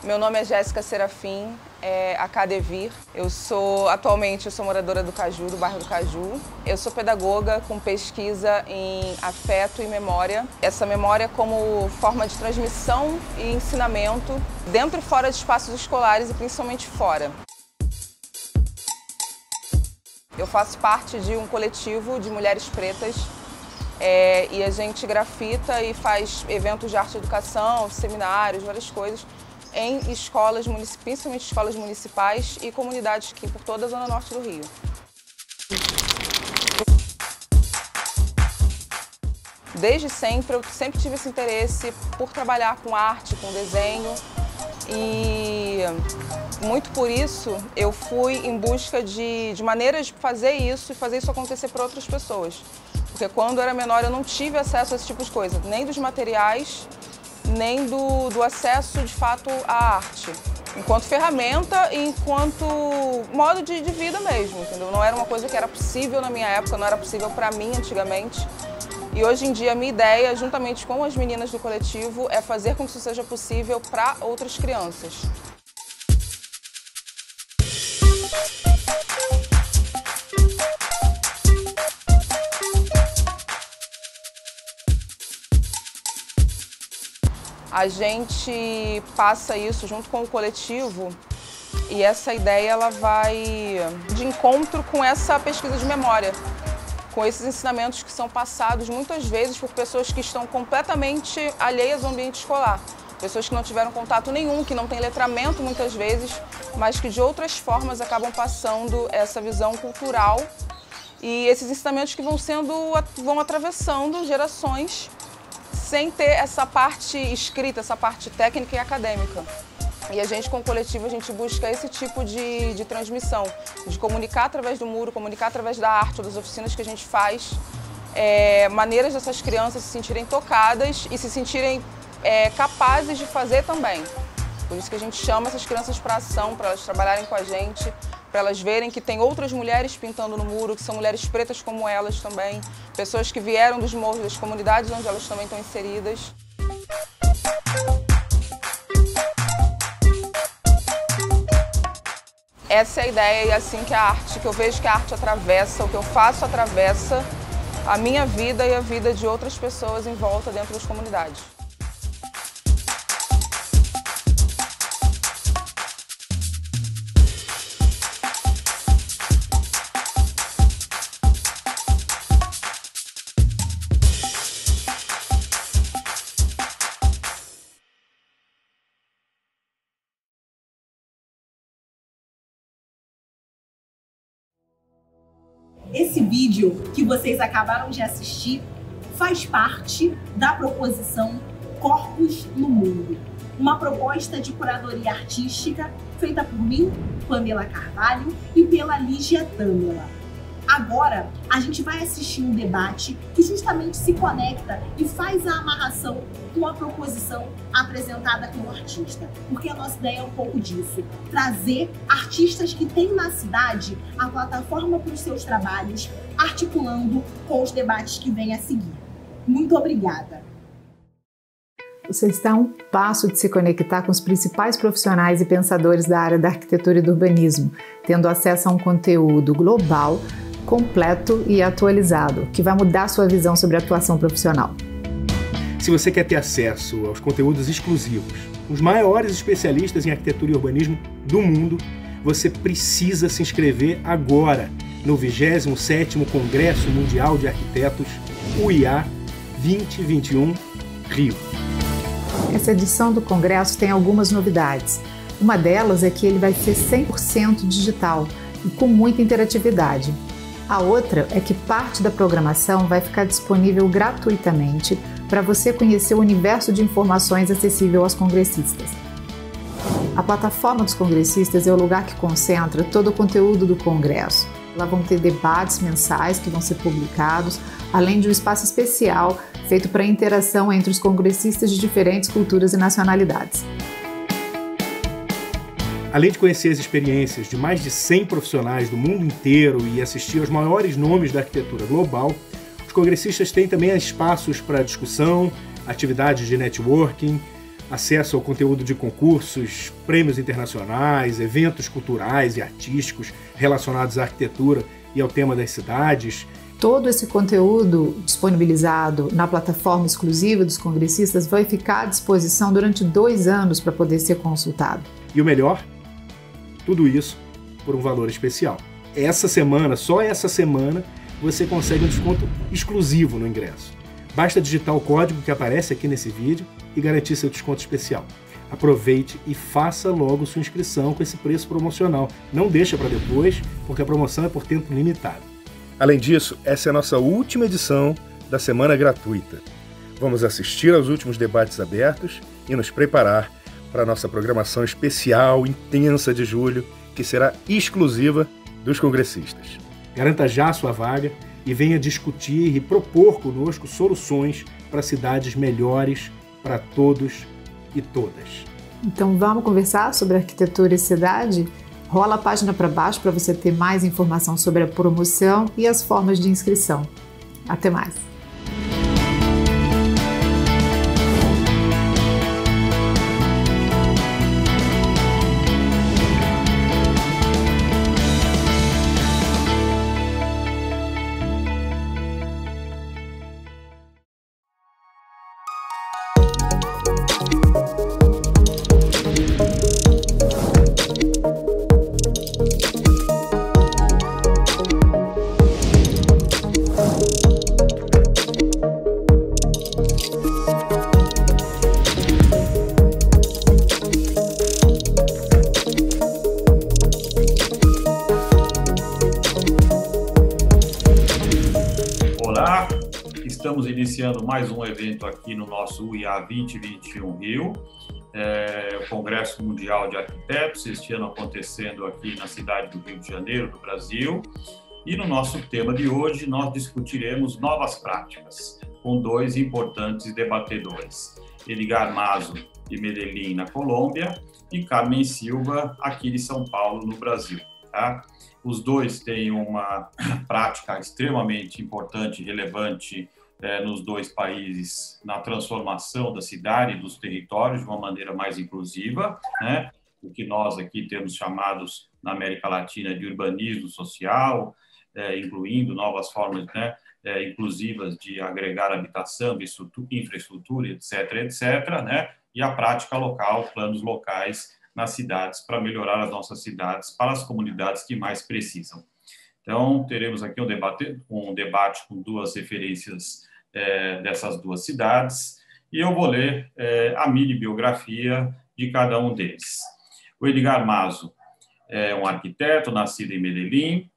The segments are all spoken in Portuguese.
Meu nome é Jéssica Serafim, AKDevir. Atualmente eu sou moradora do Caju, do bairro do Caju. Eu sou pedagoga com pesquisa em afeto e memória. Essa memória como forma de transmissão e ensinamento dentro e fora de espaços escolares e principalmente fora. Eu faço parte de um coletivo de mulheres pretas e a gente grafita e faz eventos de arte e educação, seminários, várias coisas em escolas, principalmente escolas municipais e comunidades aqui por toda a zona norte do Rio. Desde sempre, eu sempre tive esse interesse por trabalhar com arte, com desenho e muito por isso eu fui em busca de maneiras de fazer isso e fazer isso acontecer para outras pessoas. Porque quando eu era menor eu não tive acesso a esse tipo de coisa, nem dos materiais, nem do acesso, de fato, à arte. Enquanto ferramenta e enquanto modo de vida mesmo, entendeu? Não era uma coisa que era possível na minha época, não era possível para mim antigamente. E hoje em dia a minha ideia, juntamente com as meninas do coletivo, é fazer com que isso seja possível para outras crianças. A gente passa isso junto com o coletivo e essa ideia ela vai de encontro com essa pesquisa de memória, com esses ensinamentos que são passados muitas vezes por pessoas que estão completamente alheias ao ambiente escolar. Pessoas que não tiveram contato nenhum, que não têm letramento muitas vezes, mas que de outras formas acabam passando essa visão cultural e esses ensinamentos que vão atravessando gerações sem ter essa parte escrita, essa parte técnica e acadêmica. E a gente, com o coletivo, a gente busca esse tipo de transmissão, de comunicar através do muro, comunicar através da arte ou das oficinas que a gente faz, maneiras dessas crianças se sentirem tocadas e se sentirem capazes de fazer também. Por isso que a gente chama essas crianças para ação, para elas trabalharem com a gente, para elas verem que tem outras mulheres pintando no muro, que são mulheres pretas como elas também, pessoas que vieram dos morros, das comunidades onde elas também estão inseridas. Essa é a ideia e é assim que eu vejo que a arte atravessa, o que eu faço atravessa a minha vida e a vida de outras pessoas em volta dentro das comunidades. Esse vídeo que vocês acabaram de assistir faz parte da proposição Corpos no Mundo, uma proposta de curadoria artística feita por mim, Pamela Carvalho, e pela Lígia Tâmela. Agora, a gente vai assistir um debate que justamente se conecta e faz a amarração com a proposição apresentada pelo artista. Porque a nossa ideia é um pouco disso, trazer artistas que têm na cidade a plataforma para os seus trabalhos, articulando com os debates que vêm a seguir. Muito obrigada! Você está a um passo de se conectar com os principais profissionais e pensadores da área da arquitetura e do urbanismo, tendo acesso a um conteúdo global, completo e atualizado, que vai mudar sua visão sobre a atuação profissional. Se você quer ter acesso aos conteúdos exclusivos, os maiores especialistas em arquitetura e urbanismo do mundo, você precisa se inscrever agora no 27º Congresso Mundial de Arquitetos, UIA 2021, Rio. Essa edição do Congresso tem algumas novidades. Uma delas é que ele vai ser 100% digital e com muita interatividade. A outra é que parte da programação vai ficar disponível gratuitamente para você conhecer o universo de informações acessível aos congressistas. A plataforma dos congressistas é o lugar que concentra todo o conteúdo do congresso. Lá vão ter debates mensais que vão ser publicados, além de um espaço especial feito para interação entre os congressistas de diferentes culturas e nacionalidades. Além de conhecer as experiências de mais de 100 profissionais do mundo inteiro e assistir aos maiores nomes da arquitetura global, os congressistas têm também espaços para discussão, atividades de networking, acesso ao conteúdo de concursos, prêmios internacionais, eventos culturais e artísticos relacionados à arquitetura e ao tema das cidades. Todo esse conteúdo disponibilizado na plataforma exclusiva dos congressistas vai ficar à disposição durante 2 anos para poder ser consultado. E o melhor, tudo isso por um valor especial. Essa semana, só essa semana, você consegue um desconto exclusivo no ingresso. Basta digitar o código que aparece aqui nesse vídeo e garantir seu desconto especial. Aproveite e faça logo sua inscrição com esse preço promocional. Não deixa para depois, porque a promoção é por tempo limitado. Além disso, essa é a nossa última edição da Semana Gratuita. Vamos assistir aos últimos debates abertos e nos preparar para a nossa programação especial, intensa de julho, que será exclusiva dos congressistas. Garanta já a sua vaga e venha discutir e propor conosco soluções para cidades melhores para todos e todas. Então vamos conversar sobre arquitetura e cidade? Rola a página para baixo para você ter mais informação sobre a promoção e as formas de inscrição. Até mais! Estamos iniciando mais um evento aqui no nosso UIA 2021 Rio, o Congresso Mundial de Arquitetos, este ano acontecendo aqui na cidade do Rio de Janeiro, do Brasil. E no nosso tema de hoje nós discutiremos novas práticas com 2 importantes debatedores, Edgar Mazo, de Medellín, na Colômbia, e Carmen Silva, aqui de São Paulo, no Brasil. Tá? Os 2 têm uma prática extremamente importante e relevante nos 2 países na transformação da cidade e dos territórios de uma maneira mais inclusiva, né? O que nós aqui temos chamados na América Latina de urbanismo social, incluindo novas formas, né, inclusivas de agregar habitação, infraestrutura, etc., etc., né? E a prática local, planos locais nas cidades para melhorar as nossas cidades para as comunidades que mais precisam. Então, teremos aqui um debate com 2 referências dessas 2 cidades, e eu vou ler a mini biografia de cada um deles. O Edgar Mazo é um arquiteto nascido em Medellín,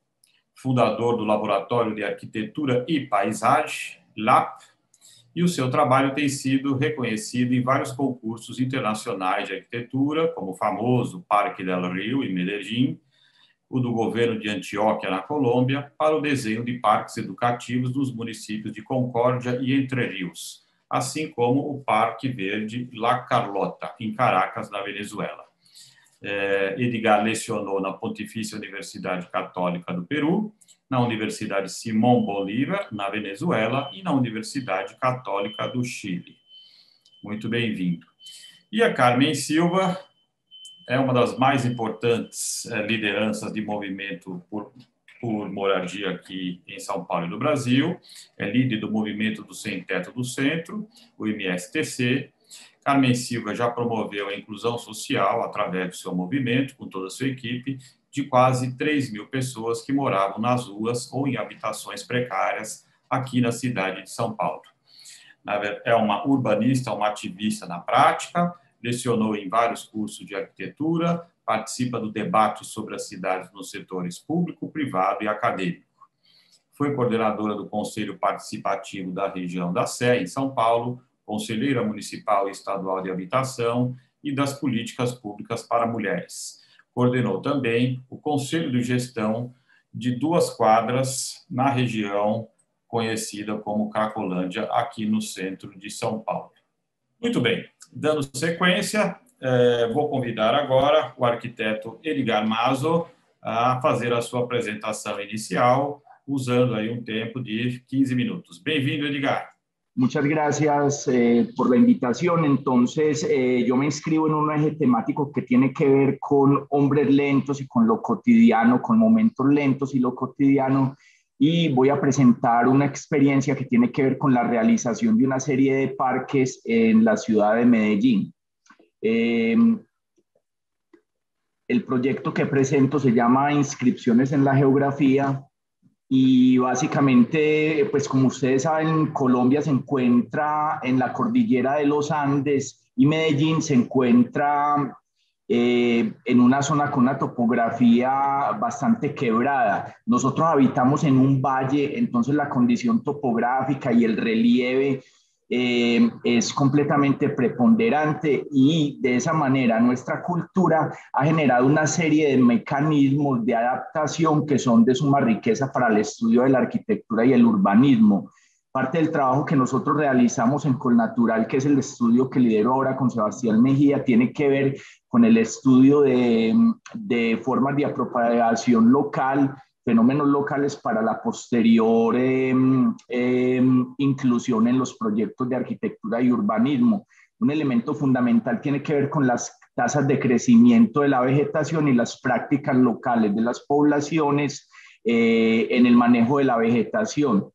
fundador do Laboratório de Arquitetura e Paisagem, LAP, e o seu trabalho tem sido reconhecido em vários concursos internacionais de arquitetura, como o famoso Parque del Rio, em Medellín, o do governo de Antioquia, na Colômbia, para o desenho de parques educativos nos municípios de Concórdia e Entre Rios, assim como o Parque Verde La Carlota, em Caracas, na Venezuela. Edgar lecionou na Pontifícia Universidade Católica do Peru, na Universidade Simón Bolívar, na Venezuela, e na Universidade Católica do Chile. Muito bem-vindo. E a Carmen Silva é uma das mais importantes lideranças de movimento por moradia aqui em São Paulo e no Brasil, é líder do movimento do Sem Teto do Centro, o MSTC. Carmen Silva já promoveu a inclusão social através do seu movimento, com toda a sua equipe, de quase 3.000 pessoas que moravam nas ruas ou em habitações precárias aqui na cidade de São Paulo. É uma urbanista, uma ativista na prática, lecionou em vários cursos de arquitetura, participa do debate sobre as cidades nos setores público, privado e acadêmico. Foi coordenadora do Conselho Participativo da região da Sé, em São Paulo, conselheira municipal e estadual de habitação e das políticas públicas para mulheres. Coordenou também o Conselho de Gestão de 2 quadras na região conhecida como Cracolândia, aqui no centro de São Paulo. Muito bem, dando sequência, vou convidar agora o arquiteto Edgar Mazo a fazer a sua apresentação inicial, usando aí um tempo de 15 minutos. Bem-vindo, Edgar. Muchas gracias por la invitación. Entonces, yo me inscribo en un eje temático que tiene que ver con hombres lentos y con lo cotidiano, con momentos lentos y lo cotidiano. Y voy a presentar una experiencia que tiene que ver con la realización de una serie de parques en la ciudad de Medellín. El proyecto que presento se llama Inscripciones en la Geografía. Y básicamente, pues como ustedes saben, Colombia se encuentra en la cordillera de los Andes y Medellín se encuentra en una zona con una topografía bastante quebrada. Nosotros habitamos en un valle, entonces la condición topográfica y el relieve es completamente preponderante y de esa manera nuestra cultura ha generado una serie de mecanismos de adaptación que son de suma riqueza para el estudio de la arquitectura y el urbanismo. Parte del trabajo que nosotros realizamos en Colnatural, que es el estudio que lidero ahora con Sebastián Mejía, tiene que ver con el estudio de formas de apropiación local, fenómenos locales para la posterior inclusión en los proyectos de arquitectura y urbanismo. Un elemento fundamental tiene que ver con las tasas de crecimiento de la vegetación y las prácticas locales de las poblaciones en el manejo de la vegetación.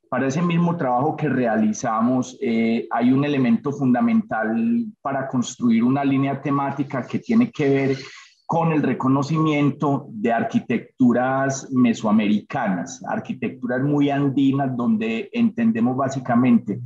Para ese mismo trabajo que realizamos, hay un elemento fundamental para construir una línea temática que tiene que ver con el reconocimiento de arquitecturas mesoamericanas, arquitecturas muy andinas, donde entendemos básicamente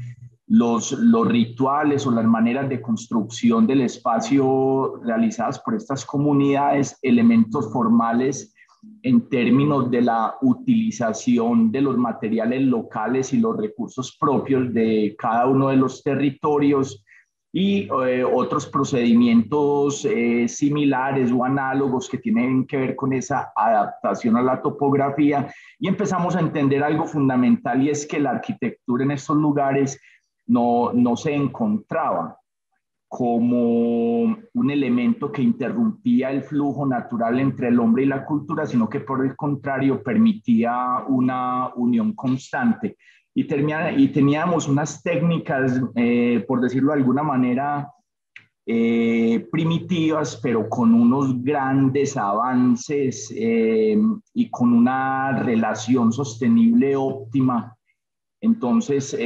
los rituales o las maneras de construcción del espacio realizadas por estas comunidades, elementos formales en términos de la utilización de los materiales locales y los recursos propios de cada uno de los territorios, y otros procedimientos similares o análogos que tienen que ver con esa adaptación a la topografía. Y empezamos a entender algo fundamental, y es que la arquitectura en estos lugares no se encontraba como un elemento que interrumpía el flujo natural entre el hombre y la cultura, sino que por el contrario permitía una unión constante. Y teníamos unas técnicas, por decirlo de alguna manera, primitivas, pero con unos grandes avances y con una relación sostenible óptima. Entonces,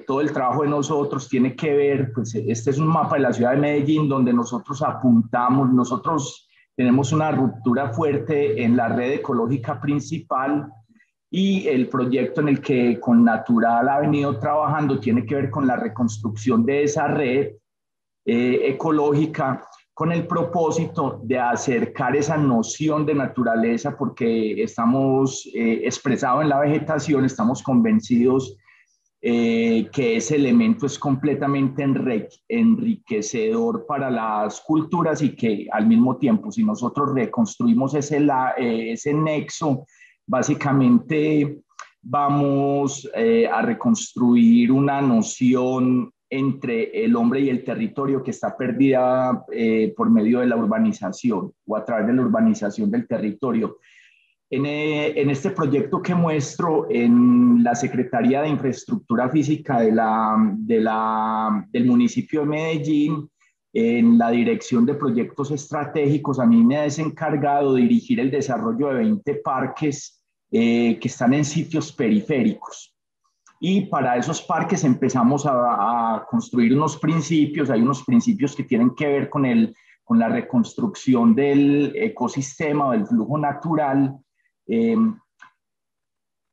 todo el trabajo de nosotros tiene que ver, pues este es un mapa de la ciudad de Medellín donde nosotros apuntamos, nosotros tenemos una ruptura fuerte en la red ecológica principal, y el proyecto en el que Colnatural ha venido trabajando tiene que ver con la reconstrucción de esa red ecológica, con el propósito de acercar esa noción de naturaleza, porque estamos expresados en la vegetación, estamos convencidos que ese elemento es completamente enriquecedor para las culturas, y que al mismo tiempo, si nosotros reconstruimos ese nexo, básicamente vamos a reconstruir una noción entre el hombre y el territorio que está perdida por medio de la urbanización o a través de la urbanización del territorio. En este proyecto que muestro en la Secretaría de Infraestructura Física del municipio de Medellín, en la Dirección de Proyectos Estratégicos, a mí me ha desencargado dirigir el desarrollo de 20 parques que están en sitios periféricos. Y para esos parques empezamos a construir unos principios. Hay unos principios que tienen que ver con la reconstrucción del ecosistema o del flujo natural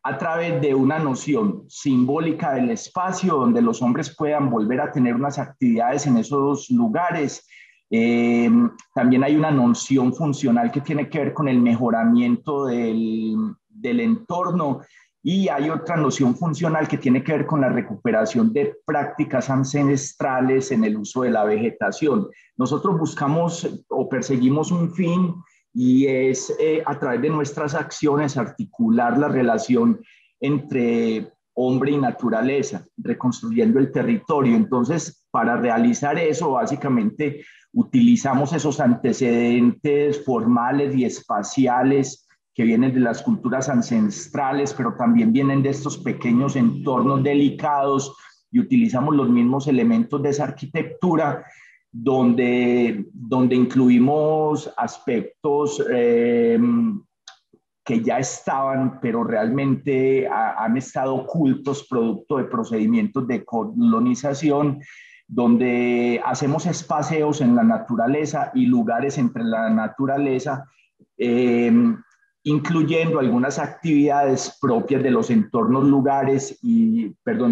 a través de una noción simbólica del espacio, donde los hombres puedan volver a tener unas actividades en esos lugares. También hay una noción funcional que tiene que ver con el mejoramiento del entorno, y hay otra noción funcional que tiene que ver con la recuperación de prácticas ancestrales en el uso de la vegetación. Nosotros buscamos o perseguimos un fin, y es a través de nuestras acciones articular la relación entre hombre y naturaleza, reconstruyendo el territorio. Entonces, para realizar eso, básicamente utilizamos esos antecedentes formales y espaciales que vienen de las culturas ancestrales, pero también vienen de estos pequeños entornos delicados y utilizamos los mismos elementos de esa arquitectura, donde incluimos aspectos que ya estaban, pero realmente han estado ocultos producto de procedimientos de colonización, donde hacemos espacios en la naturaleza y lugares entre la naturaleza, incluyendo algunas actividades propias de los entornos de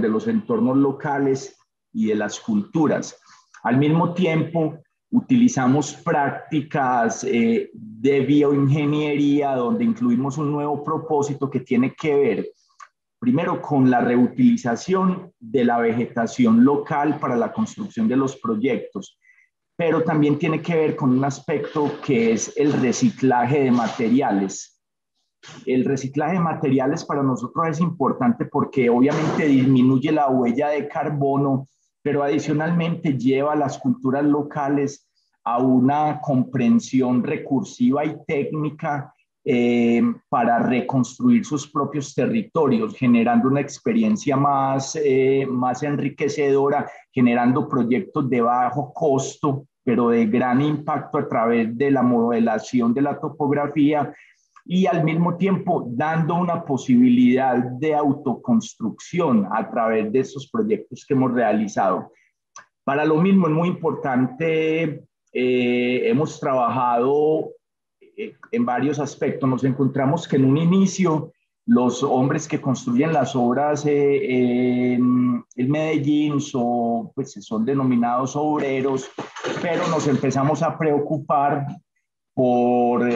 los entornos locales y de las culturas. Al mismo tiempo, utilizamos prácticas de bioingeniería, donde incluimos un nuevo propósito que tiene que ver, primero, con la reutilización de la vegetación local para la construcción de los proyectos, pero también tiene que ver con un aspecto que es el reciclaje de materiales. El reciclaje de materiales para nosotros es importante porque obviamente disminuye la huella de carbono, pero adicionalmente lleva a las culturas locales a una comprensión recursiva y técnica para reconstruir sus propios territorios, generando una experiencia más enriquecedora, generando proyectos de bajo costo, pero de gran impacto a través de la modelación de la topografía, y al mismo tiempo dando una posibilidad de autoconstrucción a través de esos proyectos que hemos realizado. Para lo mismo es muy importante, hemos trabajado en varios aspectos. Nos encontramos que en un inicio los hombres que construyen las obras en Medellín son denominados obreros, pero nos empezamos a preocupar por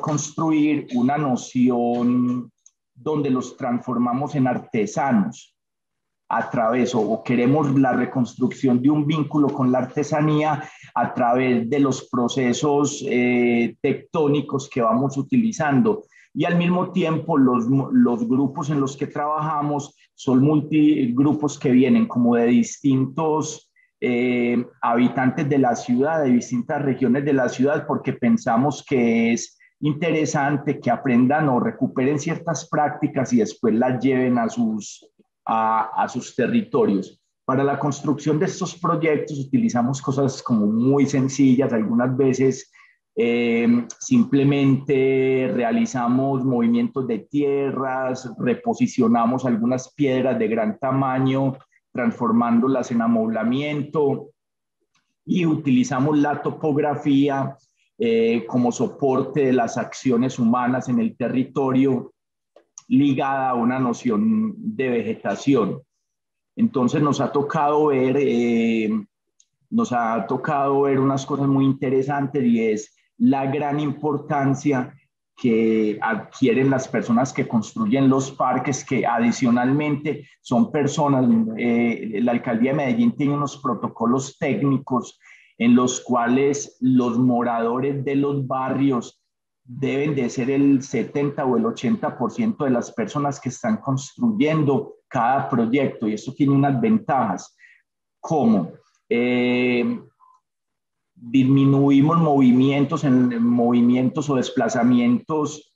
construir una noción donde los transformamos en artesanos a través, o queremos la reconstrucción de un vínculo con la artesanía a través de los procesos tectónicos que vamos utilizando. Y al mismo tiempo los grupos en los que trabajamos son grupos que vienen como de distintos habitantes de la ciudad, de distintas regiones de la ciudad, porque pensamos que es interesante que aprendan o recuperen ciertas prácticas y después las lleven a sus territorios. Para la construcción de estos proyectos utilizamos cosas como muy sencillas, algunas veces simplemente realizamos movimientos de tierras, reposicionamos algunas piedras de gran tamaño, transformándolas en amoblamiento, y utilizamos la topografía como soporte de las acciones humanas en el territorio, ligada a una noción de vegetación. Entonces nos ha tocado ver unas cosas muy interesantes, y es la gran importancia que adquieren las personas que construyen los parques, que adicionalmente son personas. La Alcaldía de Medellín tiene unos protocolos técnicos en los cuales los moradores de los barrios deben de ser el 70 o el 80% de las personas que están construyendo cada proyecto, y eso tiene unas ventajas, como disminuimos movimientos o desplazamientos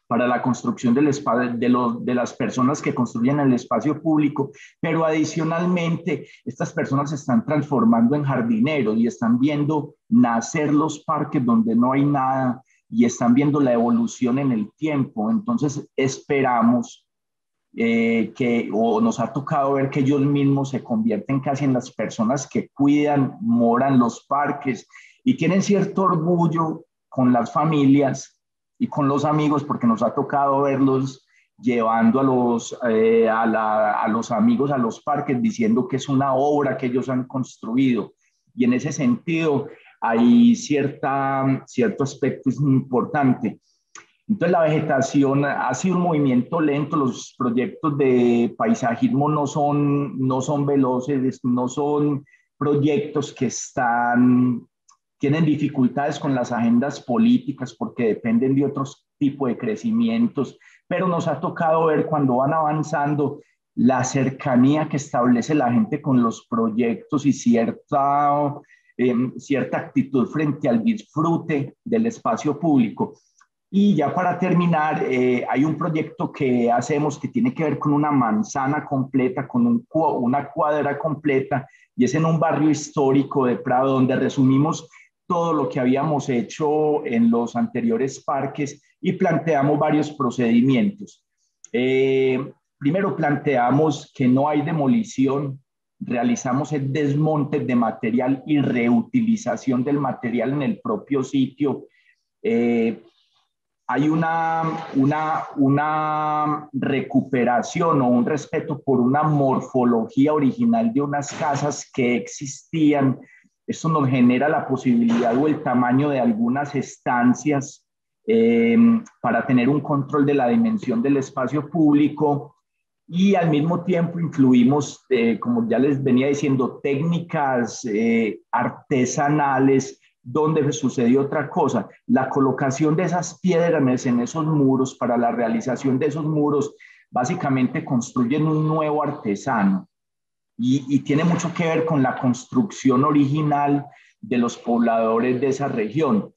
para la construcción de las personas que construyen el espacio público, pero adicionalmente estas personas se están transformando en jardineros y están viendo nacer los parques donde no hay nada, y están viendo la evolución en el tiempo. Entonces esperamos o nos ha tocado ver que ellos mismos se convierten casi en las personas que cuidan, moran los parques, y tienen cierto orgullo con las familias y con los amigos, porque nos ha tocado verlos llevando a los amigos a los parques, diciendo que es una obra que ellos han construido. Y en ese sentido hay cierto aspecto importante. Entonces la vegetación ha sido un movimiento lento. Los proyectos de paisajismo no son veloces, no son proyectos que tienen dificultades con las agendas políticas porque dependen de otros tipos de crecimientos, pero nos ha tocado ver cuando van avanzando la cercanía que establece la gente con los proyectos y cierta actitud frente al disfrute del espacio público. Y ya para terminar, hay un proyecto que hacemos que tiene que ver con una manzana completa, con una cuadra completa, y es en un barrio histórico de Prado, donde resumimos todo lo que habíamos hecho en los anteriores parques y planteamos varios procedimientos. Primero planteamos que no hay demolición, realizamos el desmonte de material y reutilización del material en el propio sitio. Hay una recuperación o un respeto por una morfología original de unas casas que existían. Esto nos genera la posibilidad o el tamaño de algunas estancias para tener un control de la dimensión del espacio público, y al mismo tiempo incluimos, como ya les venía diciendo, técnicas artesanales donde sucedió otra cosa. La colocación de esas piedras en esos muros, para la realización de esos muros, básicamente construyen un nuevo artesano, y tiene mucho que ver con la construcción original de los pobladores de esa región.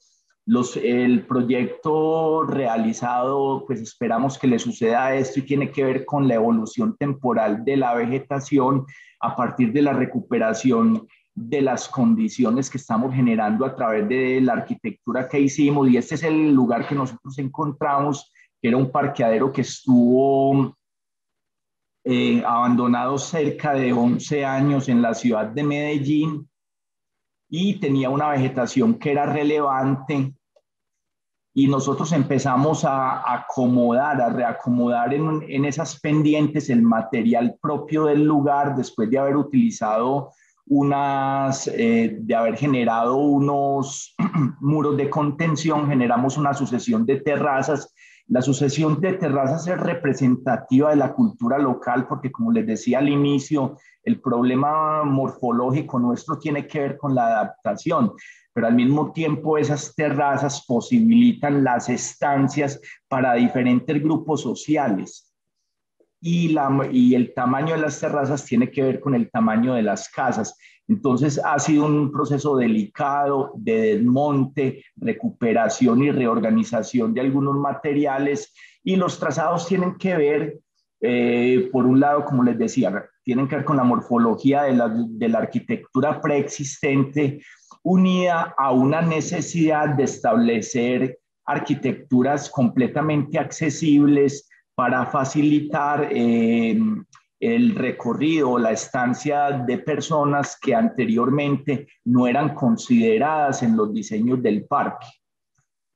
El proyecto realizado, pues esperamos que le suceda esto, y tiene que ver con la evolución temporal de la vegetación a partir de la recuperación de las condiciones que estamos generando a través de la arquitectura que hicimos. Y este es el lugar que nosotros encontramos, que era un parqueadero que estuvo abandonado cerca de 11 años en la ciudad de Medellín, y tenía una vegetación que era relevante, y nosotros empezamos a acomodar, a reacomodar en esas pendientes el material propio del lugar, después de haber utilizado de haber generado unos muros de contención. Generamos una sucesión de terrazas. La sucesión de terrazas es representativa de la cultura local, porque, como les decía al inicio, el problema morfológico nuestro tiene que ver con la adaptación, pero al mismo tiempo esas terrazas posibilitan las estancias para diferentes grupos sociales. Y el tamaño de las terrazas tiene que ver con el tamaño de las casas. Entonces ha sido un proceso delicado de desmonte, recuperación y reorganización de algunos materiales, y los trazados tienen que ver, por un lado, como les decía, tienen que ver con la morfología de la arquitectura preexistente, unida a una necesidad de establecer arquitecturas completamente accesibles para facilitar el recorrido, la estancia de personas que anteriormente no eran consideradas en los diseños del parque.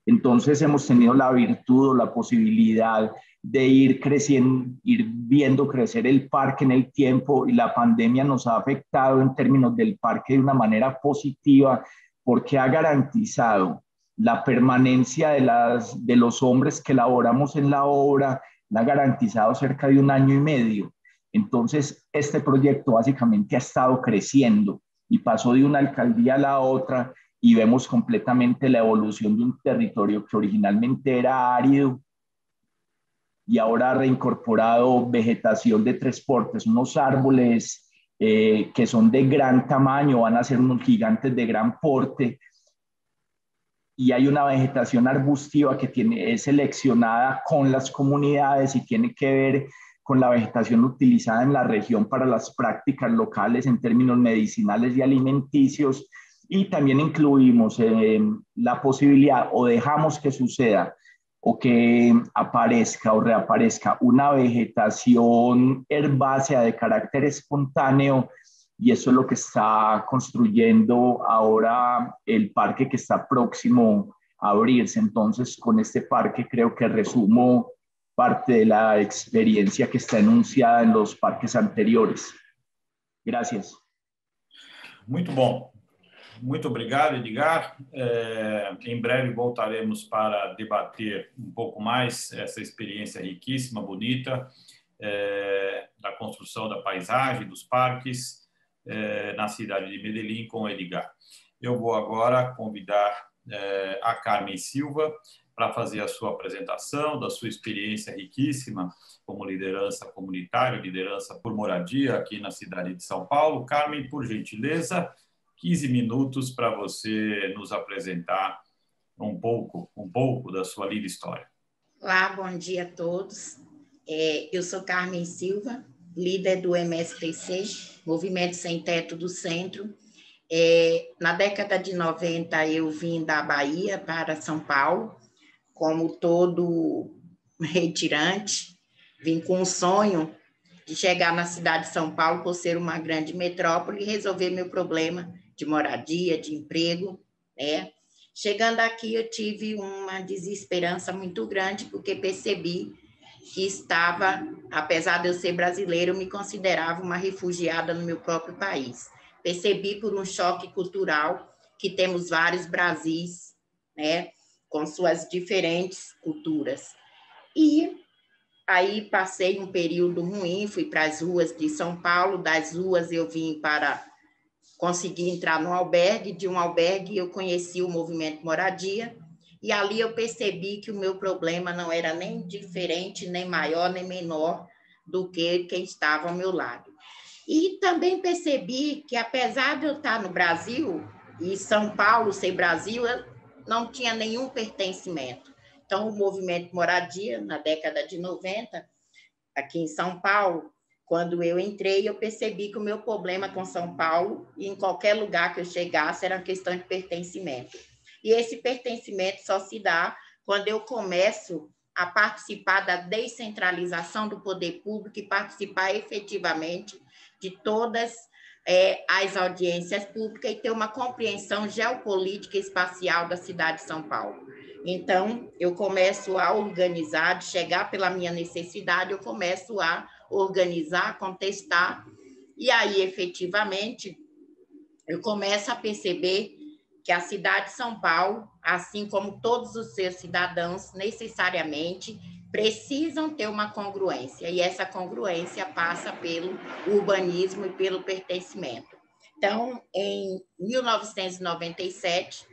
Entonces hemos tenido la virtud o la posibilidad de ir creciendo, ir viendo crecer el parque en el tiempo, y la pandemia nos ha afectado en términos del parque de una manera positiva, porque ha garantizado la permanencia de los hombres que laboramos en la obra, la ha garantizado cerca de 1 año y medio. Entonces, este proyecto básicamente ha estado creciendo y pasó de una alcaldía a la otra, y vemos completamente la evolución de un territorio que originalmente era árido y ahora ha reincorporado vegetación de 3 portes, unos árboles que son de gran tamaño, van a ser unos gigantes de gran porte, y hay una vegetación arbustiva que es seleccionada con las comunidades y tiene que ver con la vegetación utilizada en la región para las prácticas locales en términos medicinales y alimenticios. Y también incluimos la posibilidad, o dejamos que suceda, o que aparezca o reaparezca una vegetación herbácea de carácter espontáneo, y eso es lo que está construyendo ahora el parque, que está próximo a abrirse. Entonces, con este parque creo que resumo parte de la experiencia que está enunciada en los parques anteriores. Gracias. Muito bom. Muito obrigado, Edgar. Em breve voltaremos para debater um pouco mais essa experiência riquíssima, bonita, da construção da paisagem, dos parques, na cidade de Medellín, com o Edgar. Eu vou agora convidar a Carmen Silva para fazer a sua apresentação da sua experiência riquíssima como liderança comunitária, liderança por moradia aqui na cidade de São Paulo. Carmen, por gentileza, 15 minutos para você nos apresentar um pouco da sua linda história. Olá, bom dia a todos. Eu sou Carmen Silva, líder do MSTC, Movimento Sem Teto do Centro. Na década de 90, eu vim da Bahia para São Paulo, como todo retirante, vim com um sonho de chegar na cidade de São Paulo por ser uma grande metrópole e resolver meu problema de moradia, de emprego, né? Chegando aqui, eu tive uma desesperança muito grande, porque percebi que estava, apesar de eu ser brasileira, eu me considerava uma refugiada no meu próprio país. Percebi por um choque cultural que temos vários Brasis, né, com suas diferentes culturas. E aí passei um período ruim, fui para as ruas de São Paulo, das ruas eu vim para conseguir entrar no albergue, de um albergue eu conheci o movimento Moradia, e ali eu percebi que o meu problema não era nem diferente, nem maior, nem menor do que quem estava ao meu lado. E também percebi que, apesar de eu estar no Brasil, e São Paulo ser Brasil, eu não tinha nenhum pertencimento. Então, o movimento Moradia, na década de 90, aqui em São Paulo, quando eu entrei, eu percebi que o meu problema com São Paulo, e em qualquer lugar que eu chegasse, era uma questão de pertencimento. E esse pertencimento só se dá quando eu começo a participar da descentralização do poder público e participar efetivamente de todas as audiências públicas e ter uma compreensão geopolítica e espacial da cidade de São Paulo. Então, eu começo a organizar, de chegar pela minha necessidade, eu começo a organizar, contestar, e aí, efetivamente, eu começo a perceber que a cidade de São Paulo, assim como todos os seus cidadãos, necessariamente precisam ter uma congruência, e essa congruência passa pelo urbanismo e pelo pertencimento. Então, em 1997,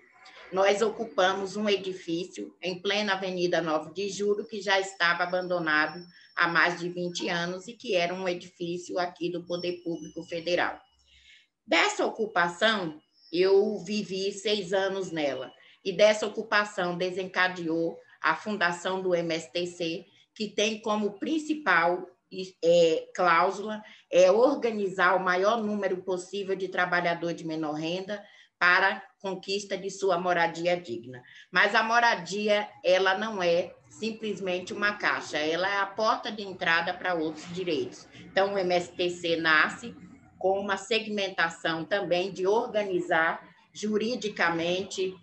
nós ocupamos um edifício em plena Avenida 9 de Julho, que já estava abandonado há mais de 20 anos e que era um edifício aqui do Poder Público Federal. Dessa ocupação, eu vivi 6 anos nela, e dessa ocupação desencadeou a fundação do MSTC, que tem como principal cláusula organizar o maior número possível de trabalhadores de menor renda para a conquista de sua moradia digna. Mas a moradia, ela não é simplesmente uma caixa, ela é a porta de entrada para outros direitos. Então, o MSTC nasce com uma segmentação também de organizar juridicamente,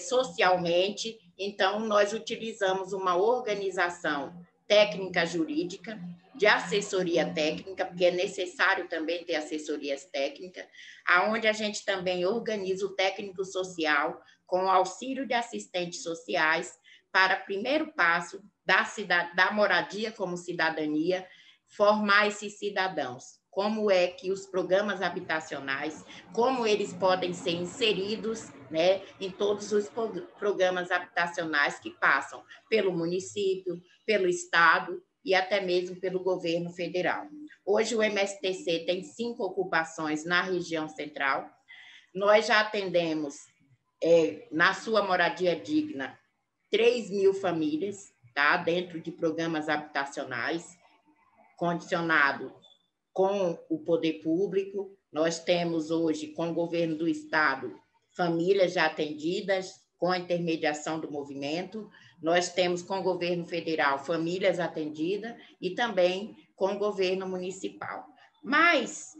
socialmente. Então, nós utilizamos uma organização técnica jurídica, de assessoria técnica, porque é necessário também ter assessorias técnicas, aonde a gente também organiza o técnico social com o auxílio de assistentes sociais para primeiro passo da moradia como cidadania, formar esses cidadãos. Como é que os programas habitacionais, como eles podem ser inseridos, né, em todos os programas habitacionais que passam pelo município, pelo estado e até mesmo pelo governo federal. Hoje o MSTC tem 5 ocupações na região central. Nós já atendemos, na sua moradia digna, 3.000 famílias, tá, dentro de programas habitacionais, condicionado com o poder público. Nós temos hoje, com o governo do estado, famílias já atendidas com a intermediação do movimento. Nós temos com o governo federal famílias atendidas e também com o governo municipal. Mas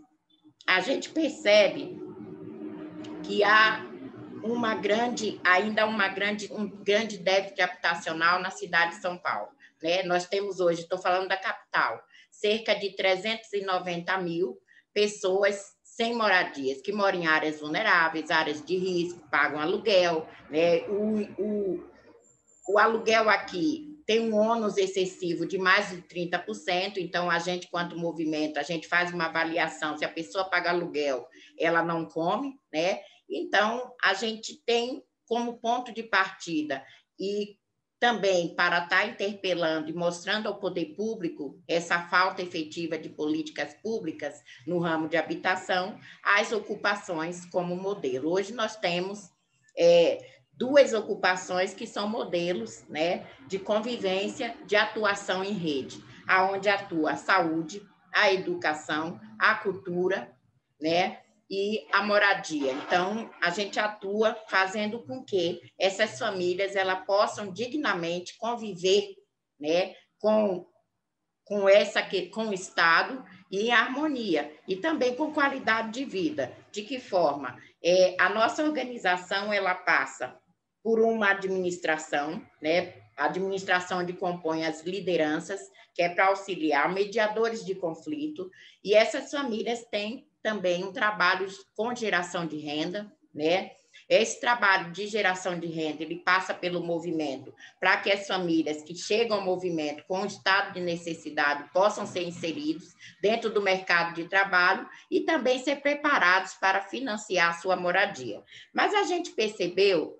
a gente percebe que há um grande déficit habitacional na cidade de São Paulo, né? Nós temos hoje, estou falando da capital, cerca de 390 mil pessoas sem moradias, que moram em áreas vulneráveis, áreas de risco, pagam aluguel, né? O aluguel aqui tem um ônus excessivo de mais de 30%, então a gente, quanto movimento, a gente faz uma avaliação, se a pessoa paga aluguel, ela não come, né? Então, a gente tem como ponto de partida e também para estar interpelando e mostrando ao poder público essa falta efetiva de políticas públicas no ramo de habitação, as ocupações como modelo. Hoje nós temos 2 ocupações que são modelos, né, de convivência, de atuação em rede, aonde atua a saúde, a educação, a cultura, né, e a moradia. Então, a gente atua fazendo com que essas famílias elas possam dignamente conviver, né, com o Estado e em harmonia, e também com qualidade de vida. De que forma? A nossa organização ela passa por uma administração, né? A administração onde compõe as lideranças, que é para auxiliar mediadores de conflito, e essas famílias têm também um trabalho com geração de renda, né? Esse trabalho de geração de renda, ele passa pelo movimento para que as famílias que chegam ao movimento com estado de necessidade possam ser inseridos dentro do mercado de trabalho e também ser preparados para financiar a sua moradia. Mas a gente percebeu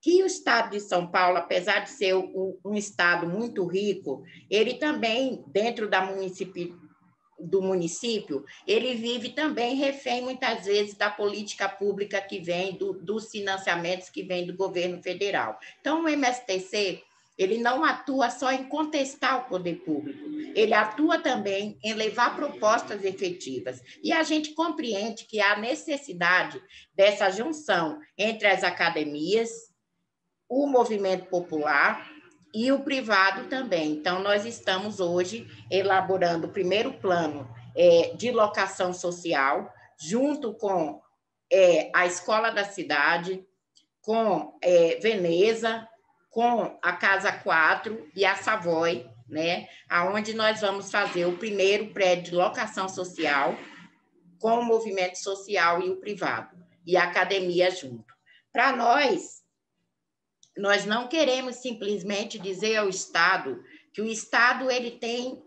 que o estado de São Paulo, apesar de ser um estado muito rico, ele também, dentro do município, ele vive também refém, muitas vezes, da política pública que vem, dos financiamentos que vem do governo federal. Então, o MSTC, ele não atua só em contestar o poder público, ele atua também em levar propostas efetivas. E a gente compreende que há necessidade dessa junção entre as academias, o movimento popular e o privado também. Então, nós estamos hoje elaborando o primeiro plano de locação social, junto com a Escola da Cidade, com Veneza, com a Casa 4 e a Savoy, né? Onde nós vamos fazer o primeiro prédio de locação social com o movimento social e o privado, e a academia junto. Para nós não queremos simplesmente dizer ao Estado que o Estado ele tem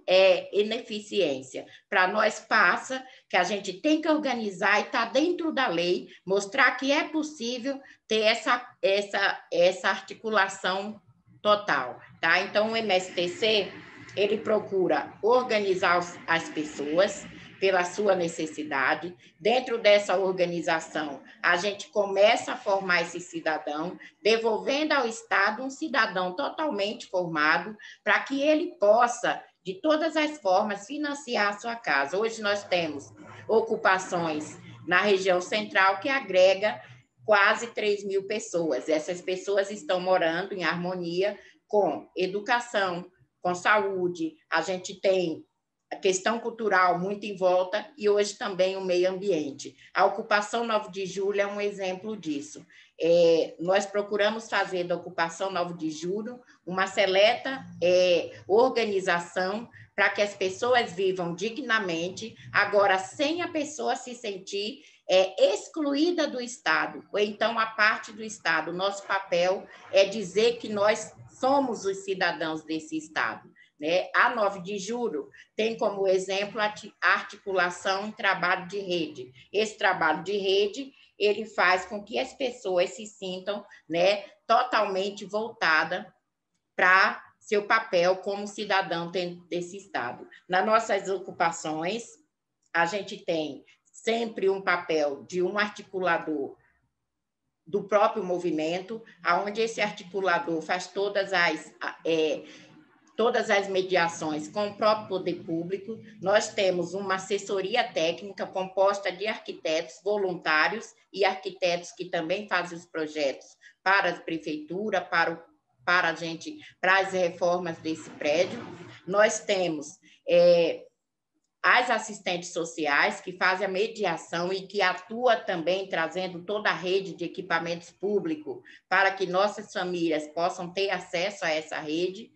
ineficiência. Para nós passa que a gente tem que organizar e estar dentro da lei, mostrar que é possível ter essa articulação total. Tá? Então, o MSTC ele procura organizar as pessoas pela sua necessidade. Dentro dessa organização, a gente começa a formar esse cidadão, devolvendo ao Estado um cidadão totalmente formado, para que ele possa, de todas as formas, financiar a sua casa. Hoje nós temos ocupações na região central que agrega quase 3.000 pessoas. Essas pessoas estão morando em harmonia com educação, com saúde, a gente tem a questão cultural muito em volta e hoje também o meio ambiente. A ocupação 9 de julho é um exemplo disso. Nós procuramos fazer da ocupação 9 de julho uma seleta organização para que as pessoas vivam dignamente, agora sem a pessoa se sentir excluída do Estado, ou então a parte do Estado. Nosso papel é dizer que nós somos os cidadãos desse Estado. Né? A 9 de julho tem como exemplo a articulação em trabalho de rede. Esse trabalho de rede, ele faz com que as pessoas se sintam, né, totalmente voltadas para seu papel como cidadão desse Estado. Nas nossas ocupações, a gente tem sempre um papel de um articulador do próprio movimento, onde esse articulador faz todas as mediações com o próprio poder público. Nós temos uma assessoria técnica composta de arquitetos voluntários e arquitetos que também fazem os projetos para a prefeitura, para as reformas desse prédio. Nós temos as assistentes sociais que fazem a mediação e que atuam também trazendo toda a rede de equipamentos públicos para que nossas famílias possam ter acesso a essa rede.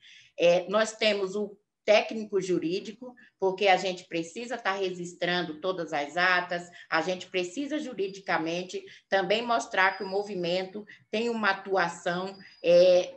Nós temos o técnico jurídico, porque a gente precisa estar registrando todas as atas, a gente precisa juridicamente também mostrar que o movimento tem uma atuação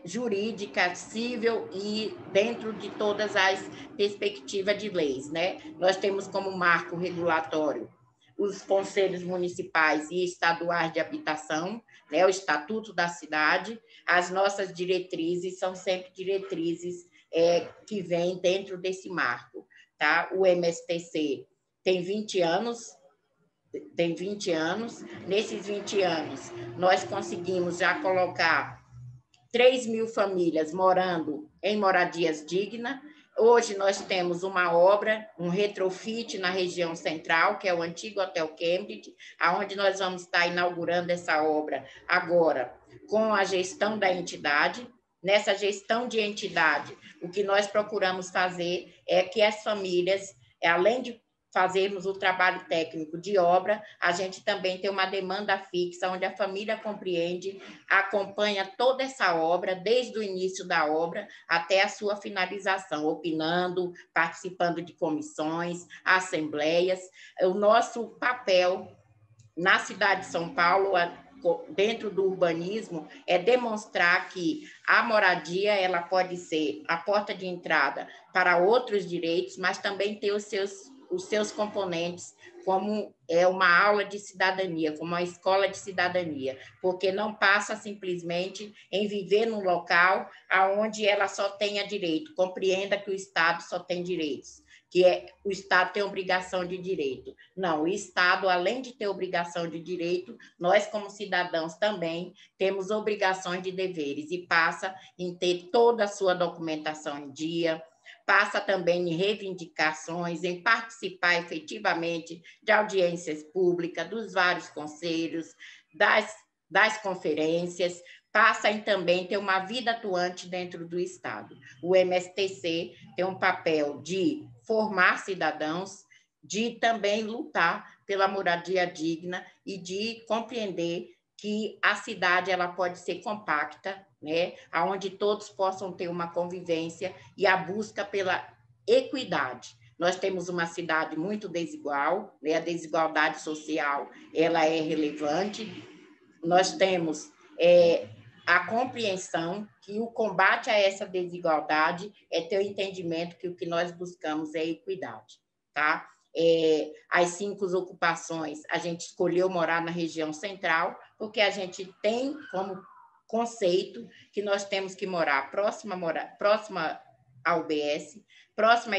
jurídica, civil e dentro de todas as perspectivas de leis, né? Nós temos como marco regulatório os conselhos municipais e estaduais de habitação, né? O Estatuto da Cidade. As nossas diretrizes são sempre diretrizes que vêm dentro desse marco. Tá? O MSTC tem 20 anos tem 20 anos. Nesses 20 anos, nós conseguimos já colocar 3.000 famílias morando em moradias dignas. Hoje nós temos uma obra, um retrofit na região central, que é o antigo Hotel Cambridge, aonde nós vamos estar inaugurando essa obra agora com a gestão da entidade. Nessa gestão de entidade, o que nós procuramos fazer é que as famílias, além de fazermos o trabalho técnico de obra, a gente também tem uma demanda fixa, onde a família compreende, acompanha toda essa obra, desde o início da obra até a sua finalização, opinando, participando de comissões, assembleias. O nosso papel na cidade de São Paulo, dentro do urbanismo, é demonstrar que a moradia ela pode ser a porta de entrada para outros direitos, mas também ter os seus componentes, como é uma aula de cidadania, como uma escola de cidadania, porque não passa simplesmente em viver num local onde ela só tenha direito, compreenda que o Estado só tem direitos, que o Estado tem obrigação de direito. Não, o Estado, além de ter obrigação de direito, nós, como cidadãos, também temos obrigações de deveres, e passa em ter toda a sua documentação em dia, passa também em reivindicações, em participar efetivamente de audiências públicas, dos vários conselhos, das conferências, passa em também ter uma vida atuante dentro do Estado. O MSTC tem um papel de formar cidadãos, de também lutar pela moradia digna e de compreender que a cidade ela pode ser compacta, né, onde todos possam ter uma convivência e a busca pela equidade. Nós temos uma cidade muito desigual, né, a desigualdade social ela é relevante. Nós temos a compreensão que o combate a essa desigualdade é ter o entendimento que o que nós buscamos é equidade, tá? As 5 ocupações, a gente escolheu morar na região central, porque a gente tem como conceito que nós temos que morar próxima ao UBS, próxima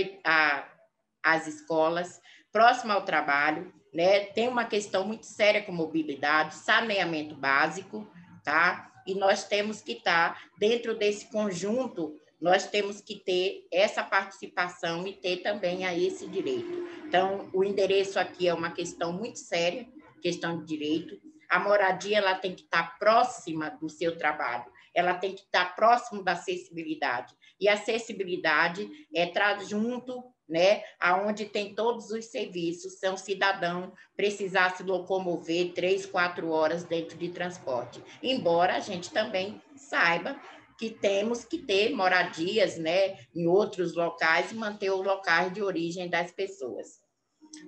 às escolas, próxima ao trabalho, né? Tem uma questão muito séria com mobilidade, saneamento básico, tá? E nós temos que estar dentro desse conjunto, nós temos que ter essa participação e ter também a esse direito. Então, o endereço aqui é uma questão muito séria, questão de direito. A moradia ela tem que estar próxima do seu trabalho, ela tem que estar próximo da acessibilidade. E a acessibilidade traz junto, né, aonde tem todos os serviços, se um cidadão precisar se locomover 3, 4 horas dentro de transporte. Embora a gente também saiba que temos que ter moradias, né, em outros locais e manter os locais de origem das pessoas.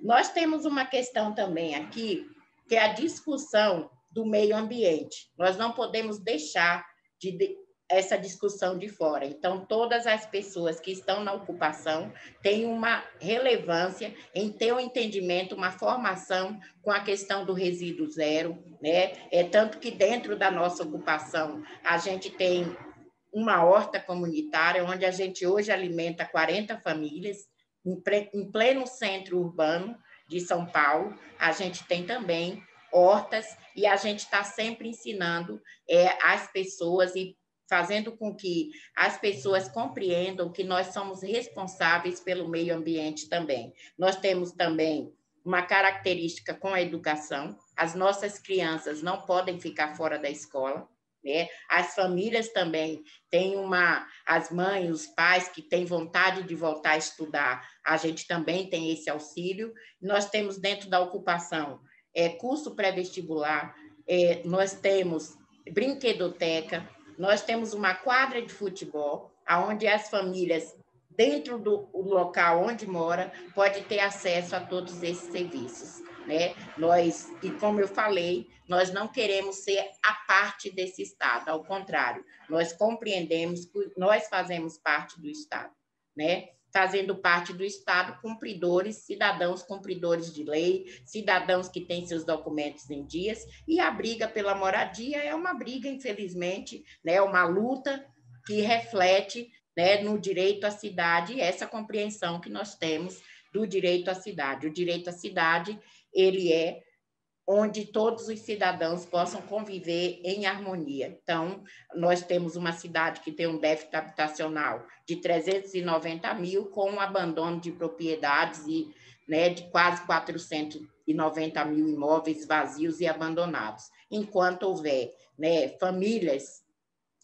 Nós temos uma questão também aqui, que é a discussão do meio ambiente. Nós não podemos deixar essa discussão de fora. Então, todas as pessoas que estão na ocupação têm uma relevância em ter um entendimento, uma formação com a questão do resíduo zero, né? Tanto que dentro da nossa ocupação, a gente tem uma horta comunitária, onde a gente hoje alimenta 40 famílias, em pleno centro urbano de São Paulo. A gente tem também hortas e a gente está sempre ensinando as pessoas e fazendo com que as pessoas compreendam que nós somos responsáveis pelo meio ambiente também. Nós temos também uma característica com a educação. As nossas crianças não podem ficar fora da escola, né? As famílias também têm as mães, os pais que têm vontade de voltar a estudar, a gente também tem esse auxílio. Nós temos dentro da ocupação curso pré-vestibular, nós temos brinquedoteca, nós temos uma quadra de futebol, onde as famílias, dentro do local onde mora, pode ter acesso a todos esses serviços, né? E como eu falei, nós não queremos ser a parte desse Estado, ao contrário, nós compreendemos que nós fazemos parte do Estado, né? Fazendo parte do Estado, cumpridores, cidadãos cumpridores de lei, cidadãos que têm seus documentos em dias, e a briga pela moradia é uma briga, infelizmente, né, uma luta que reflete, né, no direito à cidade, essa compreensão que nós temos do direito à cidade. O direito à cidade, ele é onde todos os cidadãos possam conviver em harmonia. Então, nós temos uma cidade que tem um déficit habitacional de 390 mil, com um abandono de propriedades e, né, de quase 490 mil imóveis vazios e abandonados. Enquanto houver, né, famílias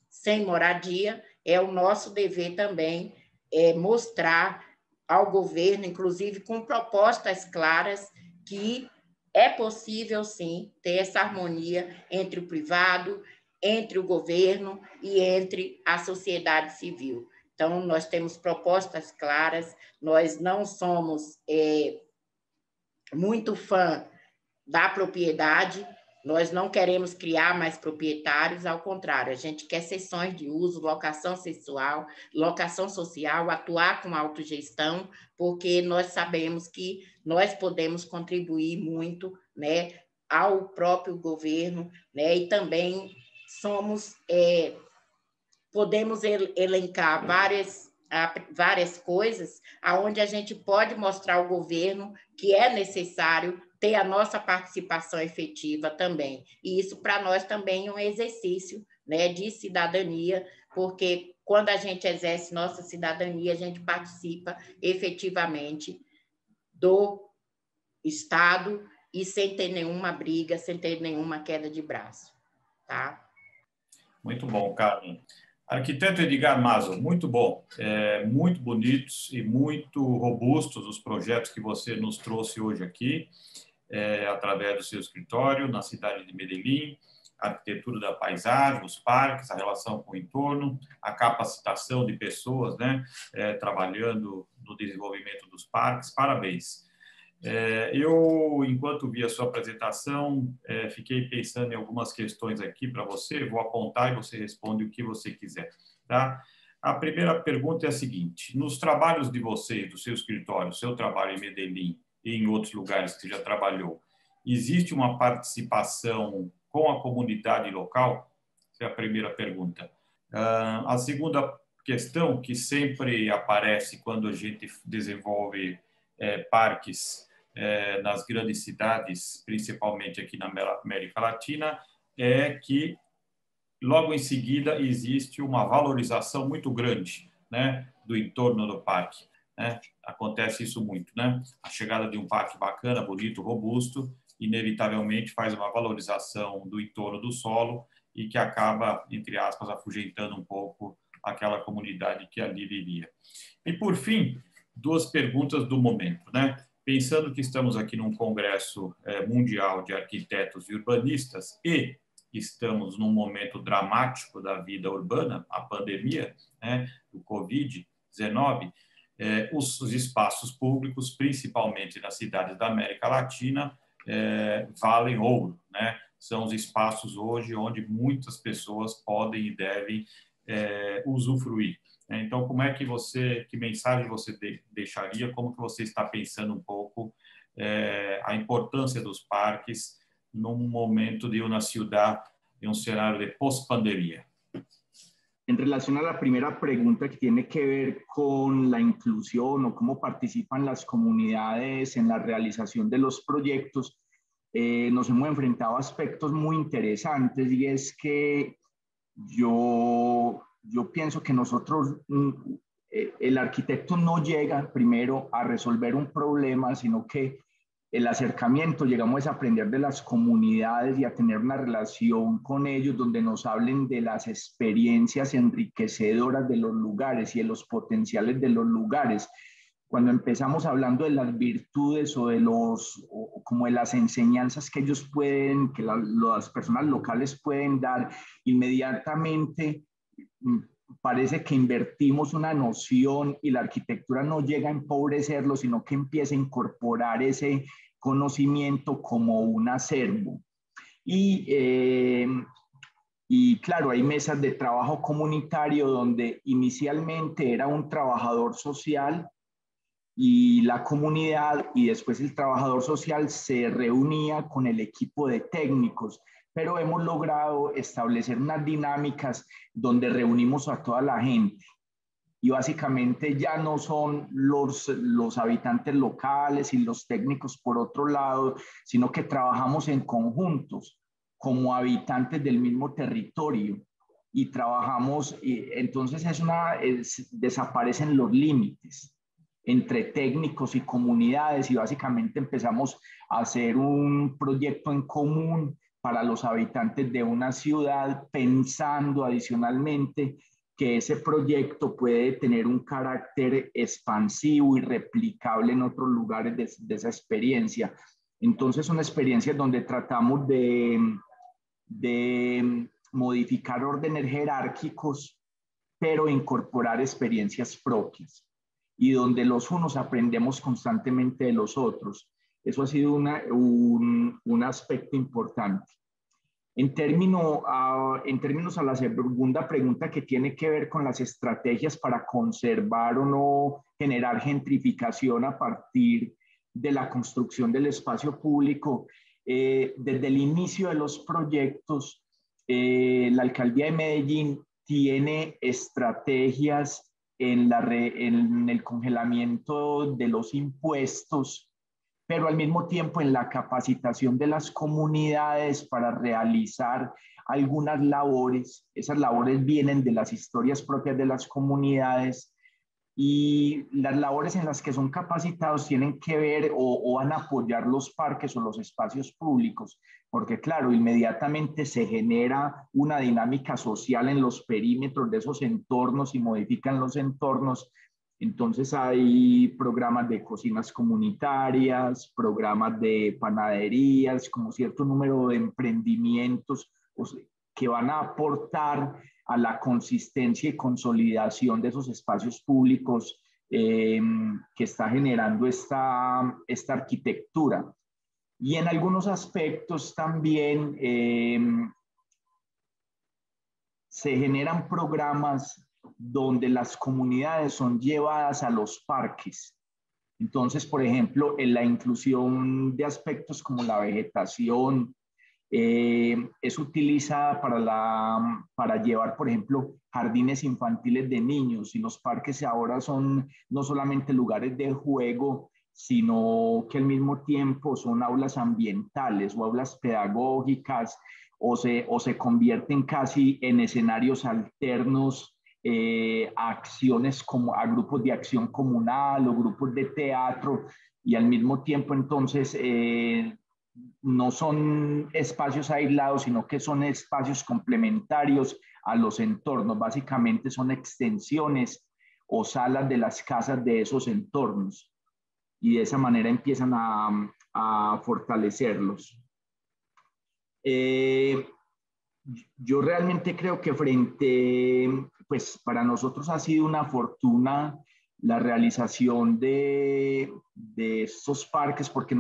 sem moradia, é o nosso dever também mostrar ao governo, inclusive com propostas claras, que é possível, sim, ter essa harmonia entre o privado, entre o governo e entre a sociedade civil. Então, nós temos propostas claras, nós não somos muito fã da propriedade, nós não queremos criar mais proprietários, ao contrário, a gente quer cessões de uso, locação social, atuar com autogestão, porque nós sabemos que nós podemos contribuir muito, né, ao próprio governo, né, e também podemos elencar várias coisas aonde a gente pode mostrar ao governo que é necessário ter a nossa participação efetiva também. E isso, para nós, também é um exercício, né, de cidadania, porque quando a gente exerce nossa cidadania, a gente participa efetivamente do Estado e sem ter nenhuma briga, sem ter nenhuma queda de braço. Tá? Muito bom, Carmen. Arquiteto Edgar Mazo, muito bom. Muito bonitos e muito robustos os projetos que você nos trouxe hoje aqui, através do seu escritório, na cidade de Medellín, a arquitetura da paisagem, os parques, a relação com o entorno, a capacitação de pessoas, né, trabalhando no desenvolvimento dos parques. Parabéns. Eu, enquanto vi a sua apresentação, fiquei pensando em algumas questões aqui para você, vou apontar e você responde o que você quiser, tá? A primeira pergunta é a seguinte: nos trabalhos de vocês, do seu escritório, seu trabalho em Medellín e em outros lugares que você já trabalhou, existe uma participação com a comunidade local? Essa é a primeira pergunta. A segunda questão, que sempre aparece quando a gente desenvolve parques nas grandes cidades, principalmente aqui na América Latina, é que logo em seguida existe uma valorização muito grande, né, do entorno do parque, né? Acontece isso muito, né? A chegada de um parque bacana, bonito, robusto, inevitavelmente faz uma valorização do entorno do solo e que acaba, entre aspas, afugentando um pouco aquela comunidade que ali vivia. E, por fim, duas perguntas do momento, né? Pensando que estamos aqui num congresso mundial de arquitetos e urbanistas e estamos num momento dramático da vida urbana, a pandemia, né, do Covid-19, os espaços públicos, principalmente nas cidades da América Latina, valem ouro, né? São os espaços hoje onde muitas pessoas podem e devem usufruir. Então, que mensagem você deixaria, como que você está pensando um pouco a importância dos parques num momento de uma cidade, de um cenário de pós-pandemia? En relación a la primera pregunta que tiene que ver con la inclusión o cómo participan las comunidades en la realización de los proyectos, nos hemos enfrentado a aspectos muy interesantes, y es que yo pienso que nosotros, el arquitecto no llega primero a resolver un problema, sino que el acercamiento, llegamos a aprender de las comunidades y a tener una relación con ellos donde nos hablen de las experiencias enriquecedoras de los lugares y de los potenciales de los lugares. Cuando empezamos hablando de las virtudes o como de las enseñanzas que ellos pueden, que las personas locales pueden dar, inmediatamente parece que invertimos una noción y la arquitectura no llega a empobrecerlo, sino que empieza a incorporar ese conocimiento como un acervo. Y claro, hay mesas de trabajo comunitario donde inicialmente era un trabajador social y la comunidad, y después el trabajador social se reunía con el equipo de técnicos, pero hemos logrado establecer unas dinámicas donde reunimos a toda la gente. y básicamente ya no son los habitantes locales y los técnicos por otro lado, sino que trabajamos en conjuntos como habitantes del mismo territorio y trabajamos, y entonces desaparecen los límites entre técnicos y comunidades y básicamente empezamos a hacer un proyecto en común para los habitantes de una ciudad, pensando adicionalmente que ese proyecto puede tener un carácter expansivo y replicable en otros lugares de esa experiencia. Entonces, son experiencias donde tratamos de modificar órdenes jerárquicos, pero incorporar experiencias propias y donde los unos aprendemos constantemente de los otros. Eso ha sido un aspecto importante. En términos a la segunda pregunta que tiene que ver con las estrategias para conservar o no generar gentrificación a partir de la construcción del espacio público, desde el inicio de los proyectos, la Alcaldía de Medellín tiene estrategias en el congelamiento de los impuestos, pero al mismo tiempo en la capacitación de las comunidades para realizar algunas labores. Esas labores vienen de las historias propias de las comunidades y las labores en las que son capacitados tienen que ver o van a apoyar los parques o los espacios públicos, porque claro, inmediatamente se genera una dinámica social en los perímetros de esos entornos y modifican los entornos. Entonces hay programas de cocinas comunitarias, programas de panaderías, como cierto número de emprendimientos que van a aportar a la consistencia y consolidación de esos espacios públicos que está generando esta arquitectura. Y en algunos aspectos también se generan programas donde las comunidades son llevadas a los parques. Entonces, por ejemplo, en la inclusión de aspectos como la vegetación, es utilizada para llevar, por ejemplo, jardines infantiles de niños, y los parques ahora son no solamente lugares de juego, sino que al mismo tiempo son aulas ambientales o aulas pedagógicas, o se convierten casi en escenarios alternos a acciones como a grupos de acción comunal o grupos de teatro, y al mismo tiempo entonces no son espacios aislados, sino que son espacios complementarios a los entornos. Básicamente son extensiones o salas de las casas de esos entornos, y de esa manera empiezan a fortalecerlos. Yo realmente creo que pues para nosotros ha sido una fortuna la realización de estos parques, porque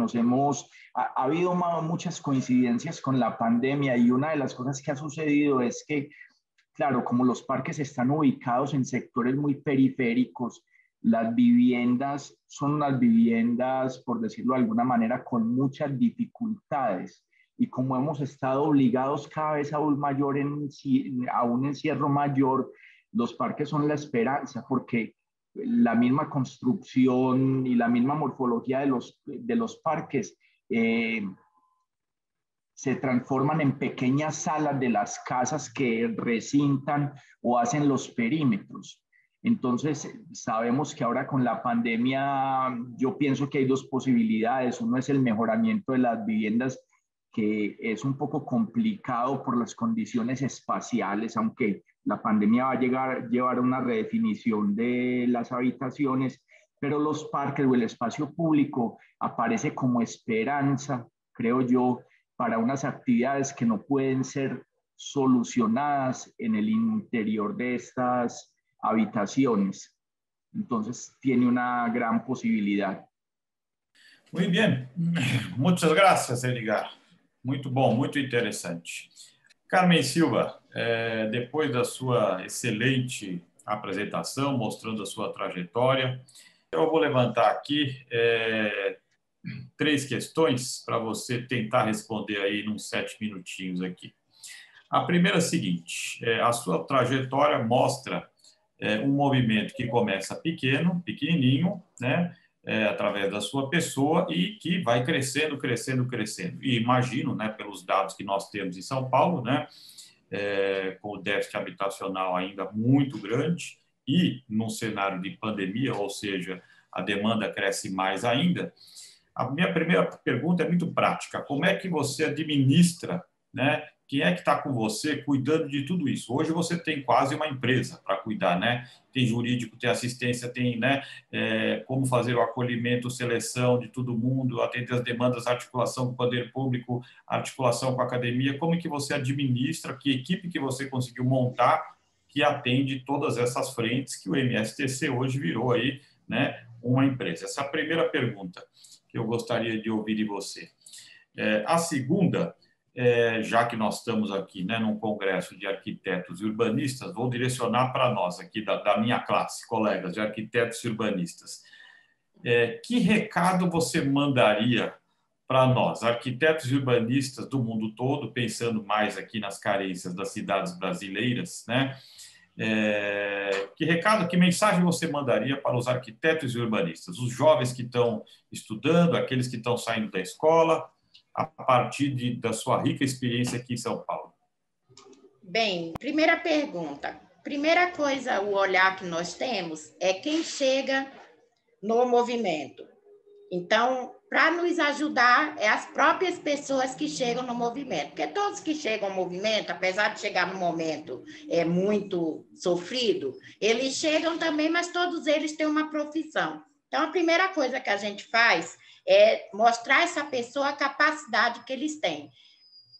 ha habido muchas coincidencias con la pandemia, y una de las cosas que ha sucedido es que, claro, como los parques están ubicados en sectores muy periféricos, las viviendas son unas viviendas, por decirlo de alguna manera, con muchas dificultades. Y como hemos estado obligados cada vez a un encierro mayor, los parques son la esperanza, porque la misma construcción y la misma morfología de los parques se transforman en pequeñas salas de las casas que recintan o hacen los perímetros. Entonces, sabemos que ahora con la pandemia, yo pienso que hay dos posibilidades. Uno es el mejoramiento de las viviendas, que es un poco complicado por las condiciones espaciales, aunque la pandemia va a llevar a una redefinición de las habitaciones, pero los parques o el espacio público aparece como esperanza, creo yo, para unas actividades que no pueden ser solucionadas en el interior de estas habitaciones. Entonces, tiene una gran posibilidad. Muy bien, muchas gracias, Edgar. Muito bom, muito interessante. Carmen Silva, depois da sua excelente apresentação, mostrando a sua trajetória, eu vou levantar aqui 3 questões para você tentar responder aí em uns 7 minutinhos aqui. A primeira é a seguinte: a sua trajetória mostra um movimento que começa pequenininho, né, através da sua pessoa e que vai crescendo, crescendo, crescendo. E imagino, né, pelos dados que nós temos em São Paulo, né, com o déficit habitacional ainda muito grande e num cenário de pandemia, ou seja, a demanda cresce mais ainda. A minha primeira pergunta é muito prática. Como é que você administra, né? Quem é que está com você cuidando de tudo isso? Hoje você tem quase uma empresa para cuidar, né? Tem jurídico, tem assistência, tem, né, como fazer o acolhimento, seleção de todo mundo, atender as demandas, articulação com o poder público, articulação com a academia. Como é que você administra? Que equipe que você conseguiu montar que atende todas essas frentes que o MSTC hoje virou aí, né, uma empresa? Essa é a primeira pergunta que eu gostaria de ouvir de você. A segunda, já que nós estamos aqui, né, num congresso de arquitetos e urbanistas, vou direcionar para nós aqui da minha classe, colegas de arquitetos e urbanistas. Que recado você mandaria para nós, arquitetos e urbanistas do mundo todo, pensando mais aqui nas carências das cidades brasileiras, né? Que recado, que mensagem você mandaria para os arquitetos e urbanistas, os jovens que estão estudando, aqueles que estão saindo da escola, a partir da sua rica experiência aqui em São Paulo? Bem, primeira pergunta. Primeira coisa, o olhar que nós temos é quem chega no movimento. Então, para nos ajudar, é as próprias pessoas que chegam no movimento. Porque todos que chegam ao movimento, apesar de chegar no momento muito sofrido, eles chegam também, mas todos eles têm uma profissão. Então, a primeira coisa que a gente faz é mostrar a essa pessoa a capacidade que eles têm,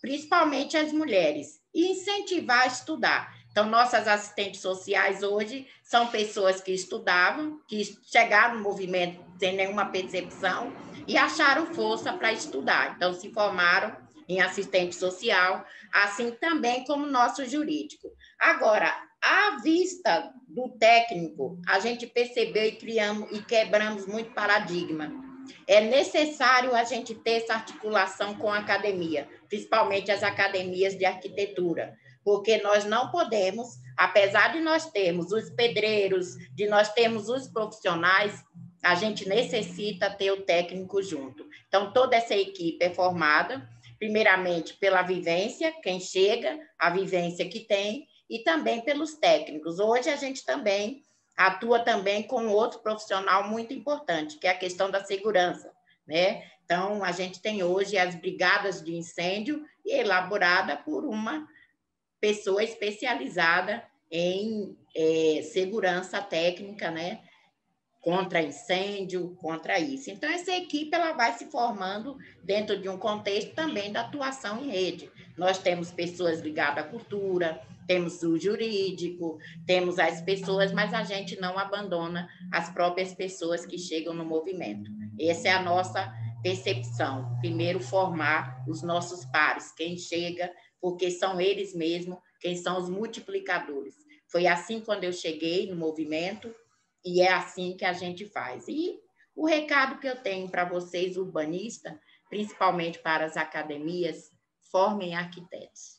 principalmente as mulheres, e incentivar a estudar. Então, nossas assistentes sociais hoje são pessoas que estudavam, que chegaram no movimento sem nenhuma percepção e acharam força para estudar. Então, se formaram em assistente social, assim também como nosso jurídico. Agora, à vista do técnico, a gente percebeu e quebramos muito paradigma. É necessário a gente ter essa articulação com a academia, principalmente as academias de arquitetura, porque nós não podemos, apesar de nós termos os pedreiros, de nós termos os profissionais, a gente necessita ter o técnico junto. Então, toda essa equipe é formada, primeiramente pela vivência, quem chega, a vivência que tem, e também pelos técnicos. Hoje a gente também atua também com outro profissional muito importante, que é a questão da segurança, né? Então, a gente tem hoje as brigadas de incêndio, elaborada por uma pessoa especializada em segurança técnica, né? Contra incêndio, contra isso. Então, essa equipe ela vai se formando dentro de um contexto também da atuação em rede. Nós temos pessoas ligadas à cultura, temos o jurídico, temos as pessoas, mas a gente não abandona as próprias pessoas que chegam no movimento. Essa é a nossa percepção. Primeiro, formar os nossos pares, quem chega, porque são eles mesmos quem são os multiplicadores. Foi assim quando eu cheguei no movimento e é assim que a gente faz. E o recado que eu tenho para vocês, urbanistas, principalmente para as academias, formem arquitetos.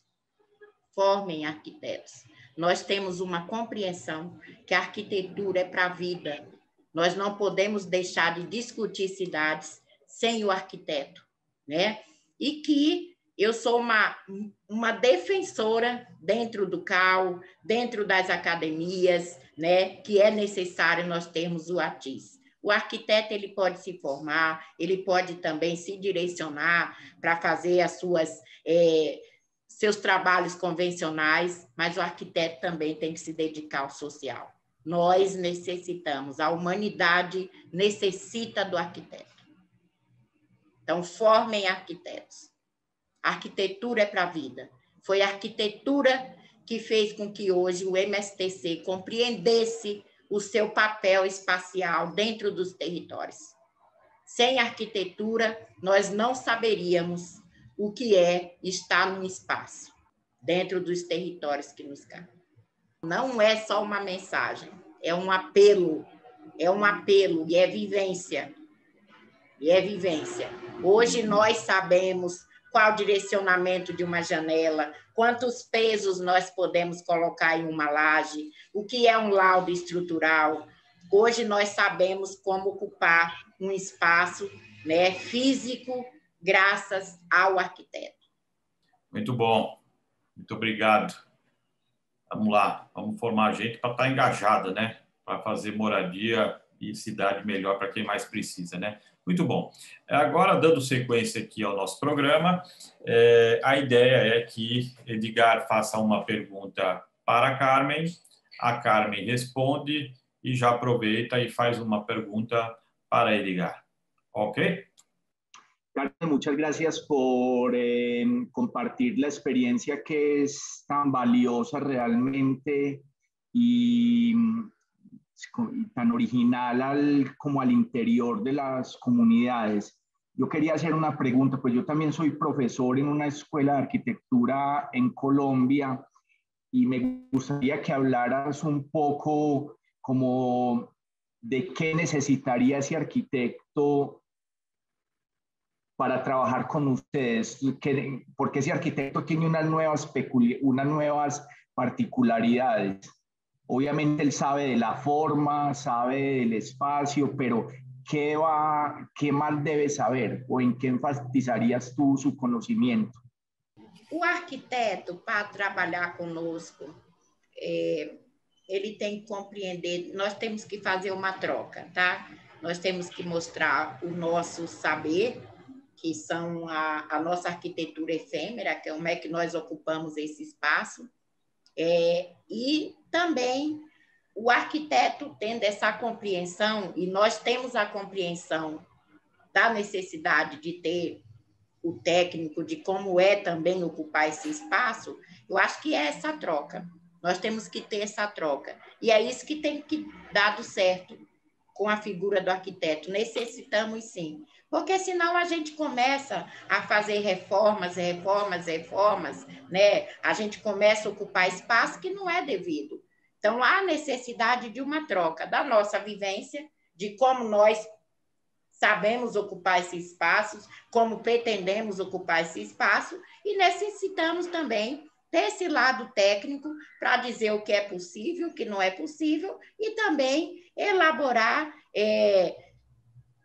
Formem arquitetos. Nós temos uma compreensão que a arquitetura é para a vida. Nós não podemos deixar de discutir cidades sem o arquiteto, né? E que eu sou uma defensora dentro do CAU, dentro das academias, né? Que é necessário nós termos o ATIS. O arquiteto ele pode se formar, ele pode também se direcionar para fazer seus trabalhos convencionais, mas o arquiteto também tem que se dedicar ao social. Nós necessitamos, a humanidade necessita do arquiteto. Então, formem arquitetos. A arquitetura é para a vida. Foi a arquitetura que fez com que hoje o MSTC compreendesse o seu papel espacial dentro dos territórios. Sem arquitetura, nós não saberíamos o que é estar num espaço, dentro dos territórios que nos cabem. Não é só uma mensagem, é um apelo e é vivência. E é vivência. Hoje nós sabemos qual o direcionamento de uma janela, quantos pesos nós podemos colocar em uma laje, o que é um laudo estrutural. Hoje nós sabemos como ocupar um espaço, né, físico, graças ao arquiteto. Muito bom, muito obrigado. Vamos lá, vamos formar gente para estar engajada, né? Para fazer moradia e cidade melhor para quem mais precisa, né? Muito bom. Agora, dando sequência aqui ao nosso programa, a ideia é que Edgar faça uma pergunta para a Carmen responde e já aproveita e faz uma pergunta para Edgar. Ok? Carmen, muchas gracias por compartir la experiencia que es tan valiosa realmente y tan original como al interior de las comunidades. Yo quería hacer una pregunta, pues yo también soy profesor en una escuela de arquitectura en Colombia y me gustaría que hablaras un poco como de qué necesitaría ese arquitecto para trabajar con ustedes, porque ese arquitecto tiene unas nuevas particularidades. Obviamente él sabe de la forma, sabe del espacio, pero ¿qué más debe saber o en qué enfatizarías tú su conocimiento? O arquiteto, para trabalhar conosco, ele tem que compreender, nós temos que fazer uma troca, tá? Nós temos que mostrar o nosso saber, que são a nossa arquitetura efêmera, que é como é que nós ocupamos esse espaço, e também o arquiteto tendo essa compreensão, e nós temos a compreensão da necessidade de ter o técnico, de como é também ocupar esse espaço, eu acho que é essa troca. Nós temos que ter essa troca. E é isso que tem que dar certo com a figura do arquiteto. Necessitamos sim. Porque senão a gente começa a fazer reformas, né? A gente começa a ocupar espaço que não é devido. Então, há necessidade de uma troca da nossa vivência, de como nós sabemos ocupar esses espaços, como pretendemos ocupar esse espaço, e necessitamos também desse lado técnico para dizer o que é possível, o que não é possível, e também elaborar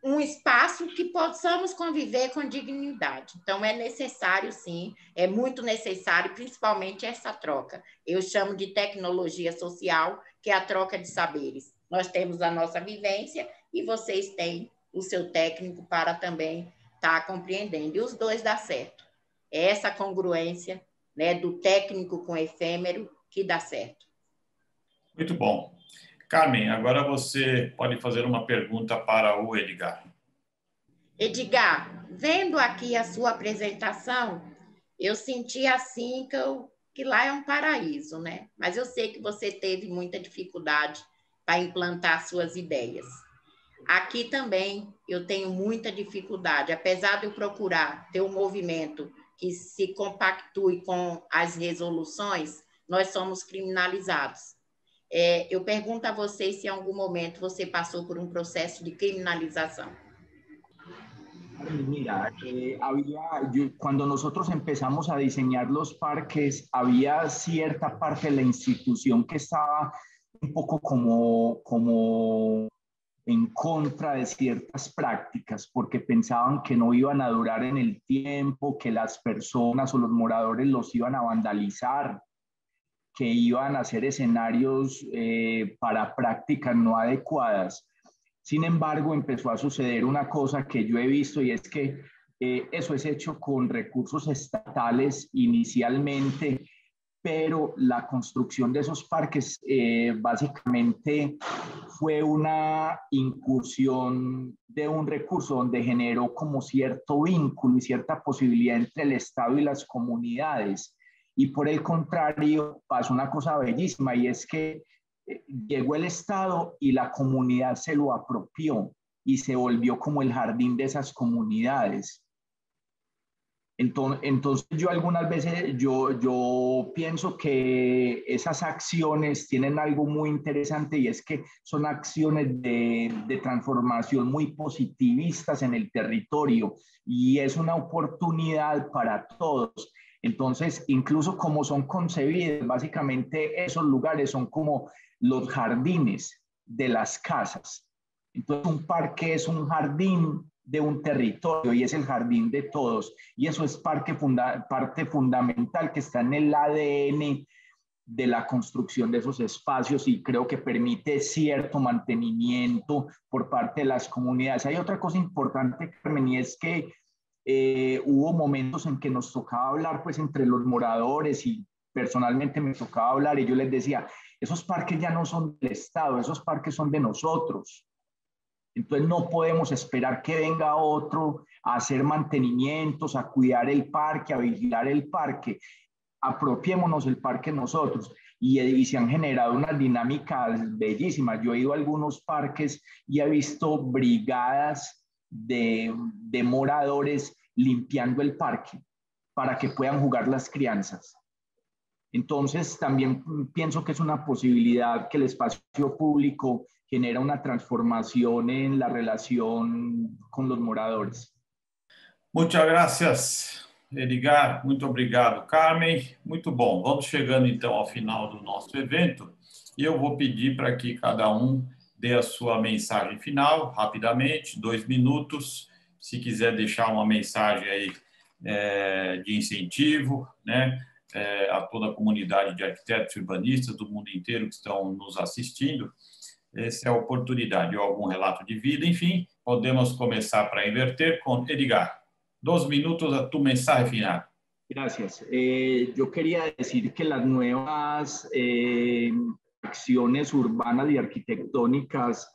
um espaço que possamos conviver com dignidade. Então, é necessário, sim, é muito necessário, principalmente essa troca. Eu chamo de tecnologia social, que é a troca de saberes. Nós temos a nossa vivência e vocês têm o seu técnico para também estar compreendendo. E os dois dá certo. É essa congruência, né, do técnico com o efêmero que dá certo. Muito bom. Carmen, agora você pode fazer uma pergunta para o Edgar. Edgar, vendo aqui a sua apresentação, eu senti assim que lá é um paraíso, né? Mas eu sei que você teve muita dificuldade para implantar suas ideias. Aqui também eu tenho muita dificuldade, apesar de eu procurar ter um movimento que se compactue com as resoluções, nós somos criminalizados. Eu pergunto a você se em algum momento você passou por um processo de criminalização. Mira, cuando nosotros empezamos a diseñar los parques, había cierta parte de la institución que estaba un poco como en contra de ciertas prácticas, porque pensaban que no iban a durar en el tiempo, que las personas o los moradores los iban a vandalizar, que iban a hacer escenarios para prácticas no adecuadas. Sin embargo, empezó a suceder una cosa que yo he visto y es que eso es hecho con recursos estatales inicialmente, pero la construcción de esos parques básicamente fue una incursión de un recurso donde generó como cierto vínculo y cierta posibilidad entre el Estado y las comunidades. Y por el contrario, pasó una cosa bellísima y es que llegó el Estado y la comunidad se lo apropió y se volvió como el jardín de esas comunidades. Entonces yo algunas veces, yo pienso que esas acciones tienen algo muy interesante y es que son acciones de transformación muy positivistas en el territorio y es una oportunidad para todos. Entonces, incluso como son concebidos, básicamente esos lugares son como los jardines de las casas. Entonces, un parque es un jardín de un territorio y es el jardín de todos. Y eso es parte fundamental que está en el ADN de la construcción de esos espacios y creo que permite cierto mantenimiento por parte de las comunidades. Hay otra cosa importante, Carmen, y es que hubo momentos en que nos tocaba hablar pues entre los moradores y personalmente me tocaba hablar y yo les decía, esos parques ya no son del Estado, esos parques son de nosotros. Entonces no podemos esperar que venga otro a hacer mantenimientos, a cuidar el parque, a vigilar el parque. Apropiémonos el parque nosotros. Y se han generado unas dinámicas bellísimas. Yo he ido a algunos parques y he visto brigadas de moradores limpiando el parque para que puedan jugar las crianzas. Entonces también pienso que es una posibilidad que el espacio público genera una transformación en la relación con los moradores. Muchas gracias, Edgar. Muito obrigado, Carmen. Muito bom. Vamos chegando, então, ao final do nosso evento e eu vou pedir para que cada dê a sua mensagem final, rapidamente, 2 minutos. Se quiser deixar uma mensagem aí de incentivo, né, a toda a comunidade de arquitetos e urbanistas do mundo inteiro que estão nos assistindo, essa é a oportunidade, ou algum relato de vida, enfim, podemos começar para inverter con Edgar. 2 minutos a tu mensaje final. Gracias. Yo quería decir que las nuevas acciones urbanas y arquitectónicas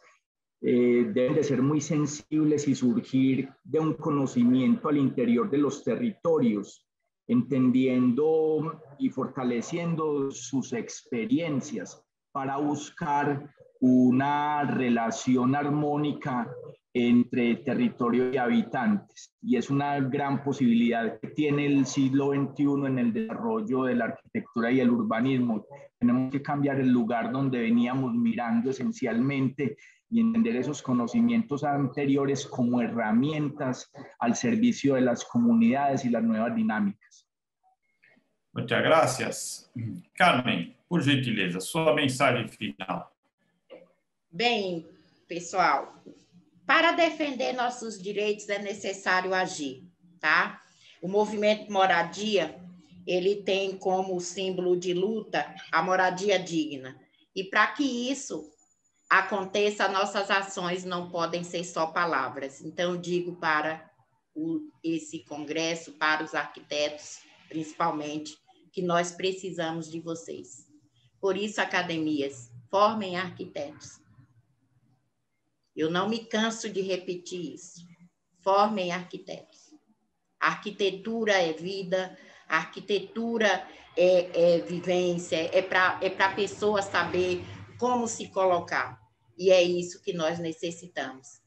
deben de ser muy sensibles y surgir de un conocimiento al interior de los territorios, entendiendo y fortaleciendo sus experiencias para buscar una relación armónica entre territorio y habitantes. Y es una gran posibilidad que tiene el siglo XXI en el desarrollo de la arquitectura y el urbanismo. Tenemos que cambiar el lugar donde veníamos mirando esencialmente y entender esos conocimientos anteriores como herramientas al servicio de las comunidades y las nuevas dinámicas. Muchas gracias. Carmen, por gentileza, sua mensagem final. Bem, pessoal, para defender nossos direitos é necessário agir, tá? O movimento Moradia, ele tem como símbolo de luta a moradia digna. E para que isso aconteça, nossas ações não podem ser só palavras. Então, eu digo para esse congresso, para os arquitetos, principalmente, que nós precisamos de vocês. Por isso, academias, formem arquitetos. Eu não me canso de repetir isso. Formem arquitetos. A arquitetura é vida, a arquitetura é vivência, é para a pessoa saber como se colocar. E é isso que nós necessitamos,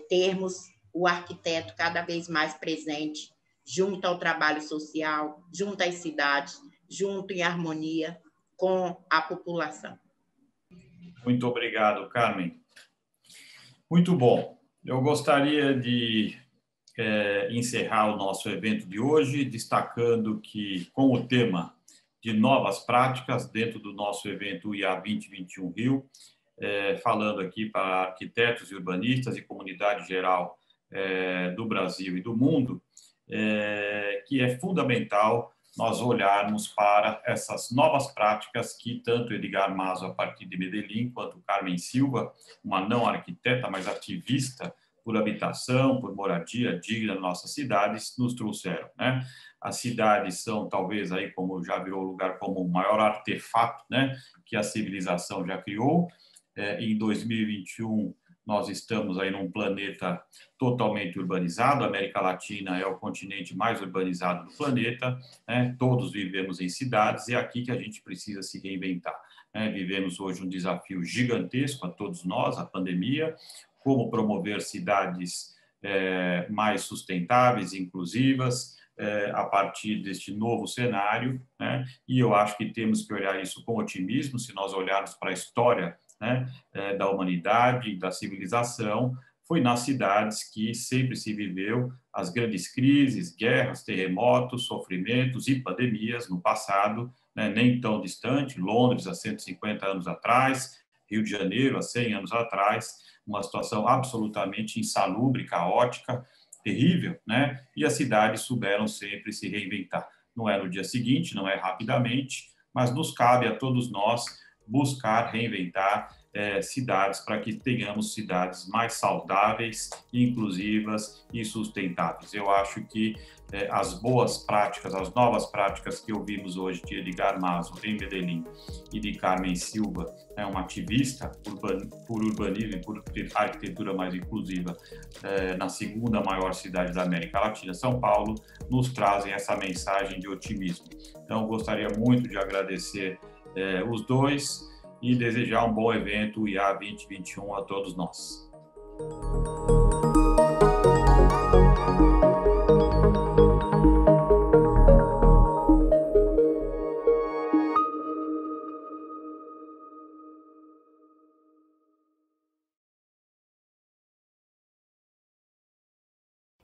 termos o arquiteto cada vez mais presente, junto ao trabalho social, junto às cidades, junto em harmonia com a população. Muito obrigado, Carmen. Muito bom. Eu gostaria de encerrar o nosso evento de hoje, destacando que, com o tema de novas práticas dentro do nosso evento IA 2021 Rio, falando aqui para arquitetos e urbanistas e comunidade geral do Brasil e do mundo, que é fundamental nós olharmos para essas novas práticas que tanto Edgar Mazo, a partir de Medellín, quanto Carmen Silva, uma não arquiteta, mas ativista por habitação, por moradia digna nas nossas cidades, nos trouxeram, né? As cidades são, talvez, aí, como já virou lugar como o maior artefato, né, que a civilização já criou. Em 2021, nós estamos aí num planeta totalmente urbanizado. A América Latina é o continente mais urbanizado do planeta, né? Todos vivemos em cidades e é aqui que a gente precisa se reinventar, né? Vivemos hoje um desafio gigantesco a todos nós, a pandemia, como promover cidades mais sustentáveis, inclusivas, a partir deste novo cenário, né? E eu acho que temos que olhar isso com otimismo, se nós olharmos para a história, né, da humanidade, da civilização. Foi nas cidades que sempre se viveu as grandes crises, guerras, terremotos, sofrimentos e pandemias no passado, né, nem tão distante, Londres há 150 anos atrás, Rio de Janeiro há 100 anos atrás, uma situação absolutamente insalubre, caótica, terrível, né? E as cidades souberam sempre se reinventar. Não é no dia seguinte, não é rapidamente, mas nos cabe a todos nós buscar reinventar cidades para que tenhamos cidades mais saudáveis, inclusivas e sustentáveis. Eu acho que as boas práticas, as novas práticas que ouvimos hoje de Edgar Mazo em Medellín e de Carmen Silva, uma ativista por urbanismo e por arquitetura mais inclusiva na segunda maior cidade da América Latina, São Paulo, nos trazem essa mensagem de otimismo. Então, gostaria muito de agradecer os dois e desejar um bom evento IA 2021 a todos nós.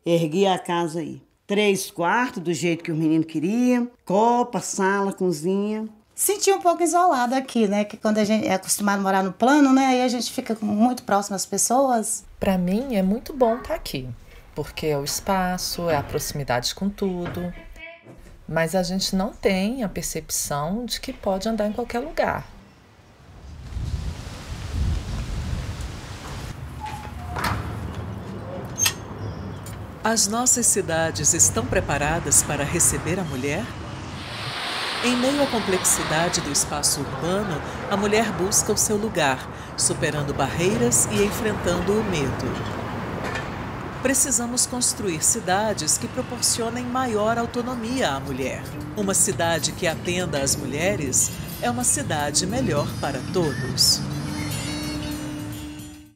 Ergui a casa aí. 3 quartos, do jeito que o menino queria. Copa, sala, cozinha. Senti um pouco isolada aqui, né? Que quando a gente é acostumado a morar no plano, né? Aí a gente fica muito próximo às pessoas. Para mim é muito bom estar aqui, porque é o espaço, é a proximidade com tudo. Mas a gente não tem a percepção de que pode andar em qualquer lugar. As nossas cidades estão preparadas para receber a mulher? Em meio à complexidade do espaço urbano, a mulher busca o seu lugar, superando barreiras e enfrentando o medo. Precisamos construir cidades que proporcionem maior autonomia à mulher. Uma cidade que atenda às mulheres é uma cidade melhor para todos.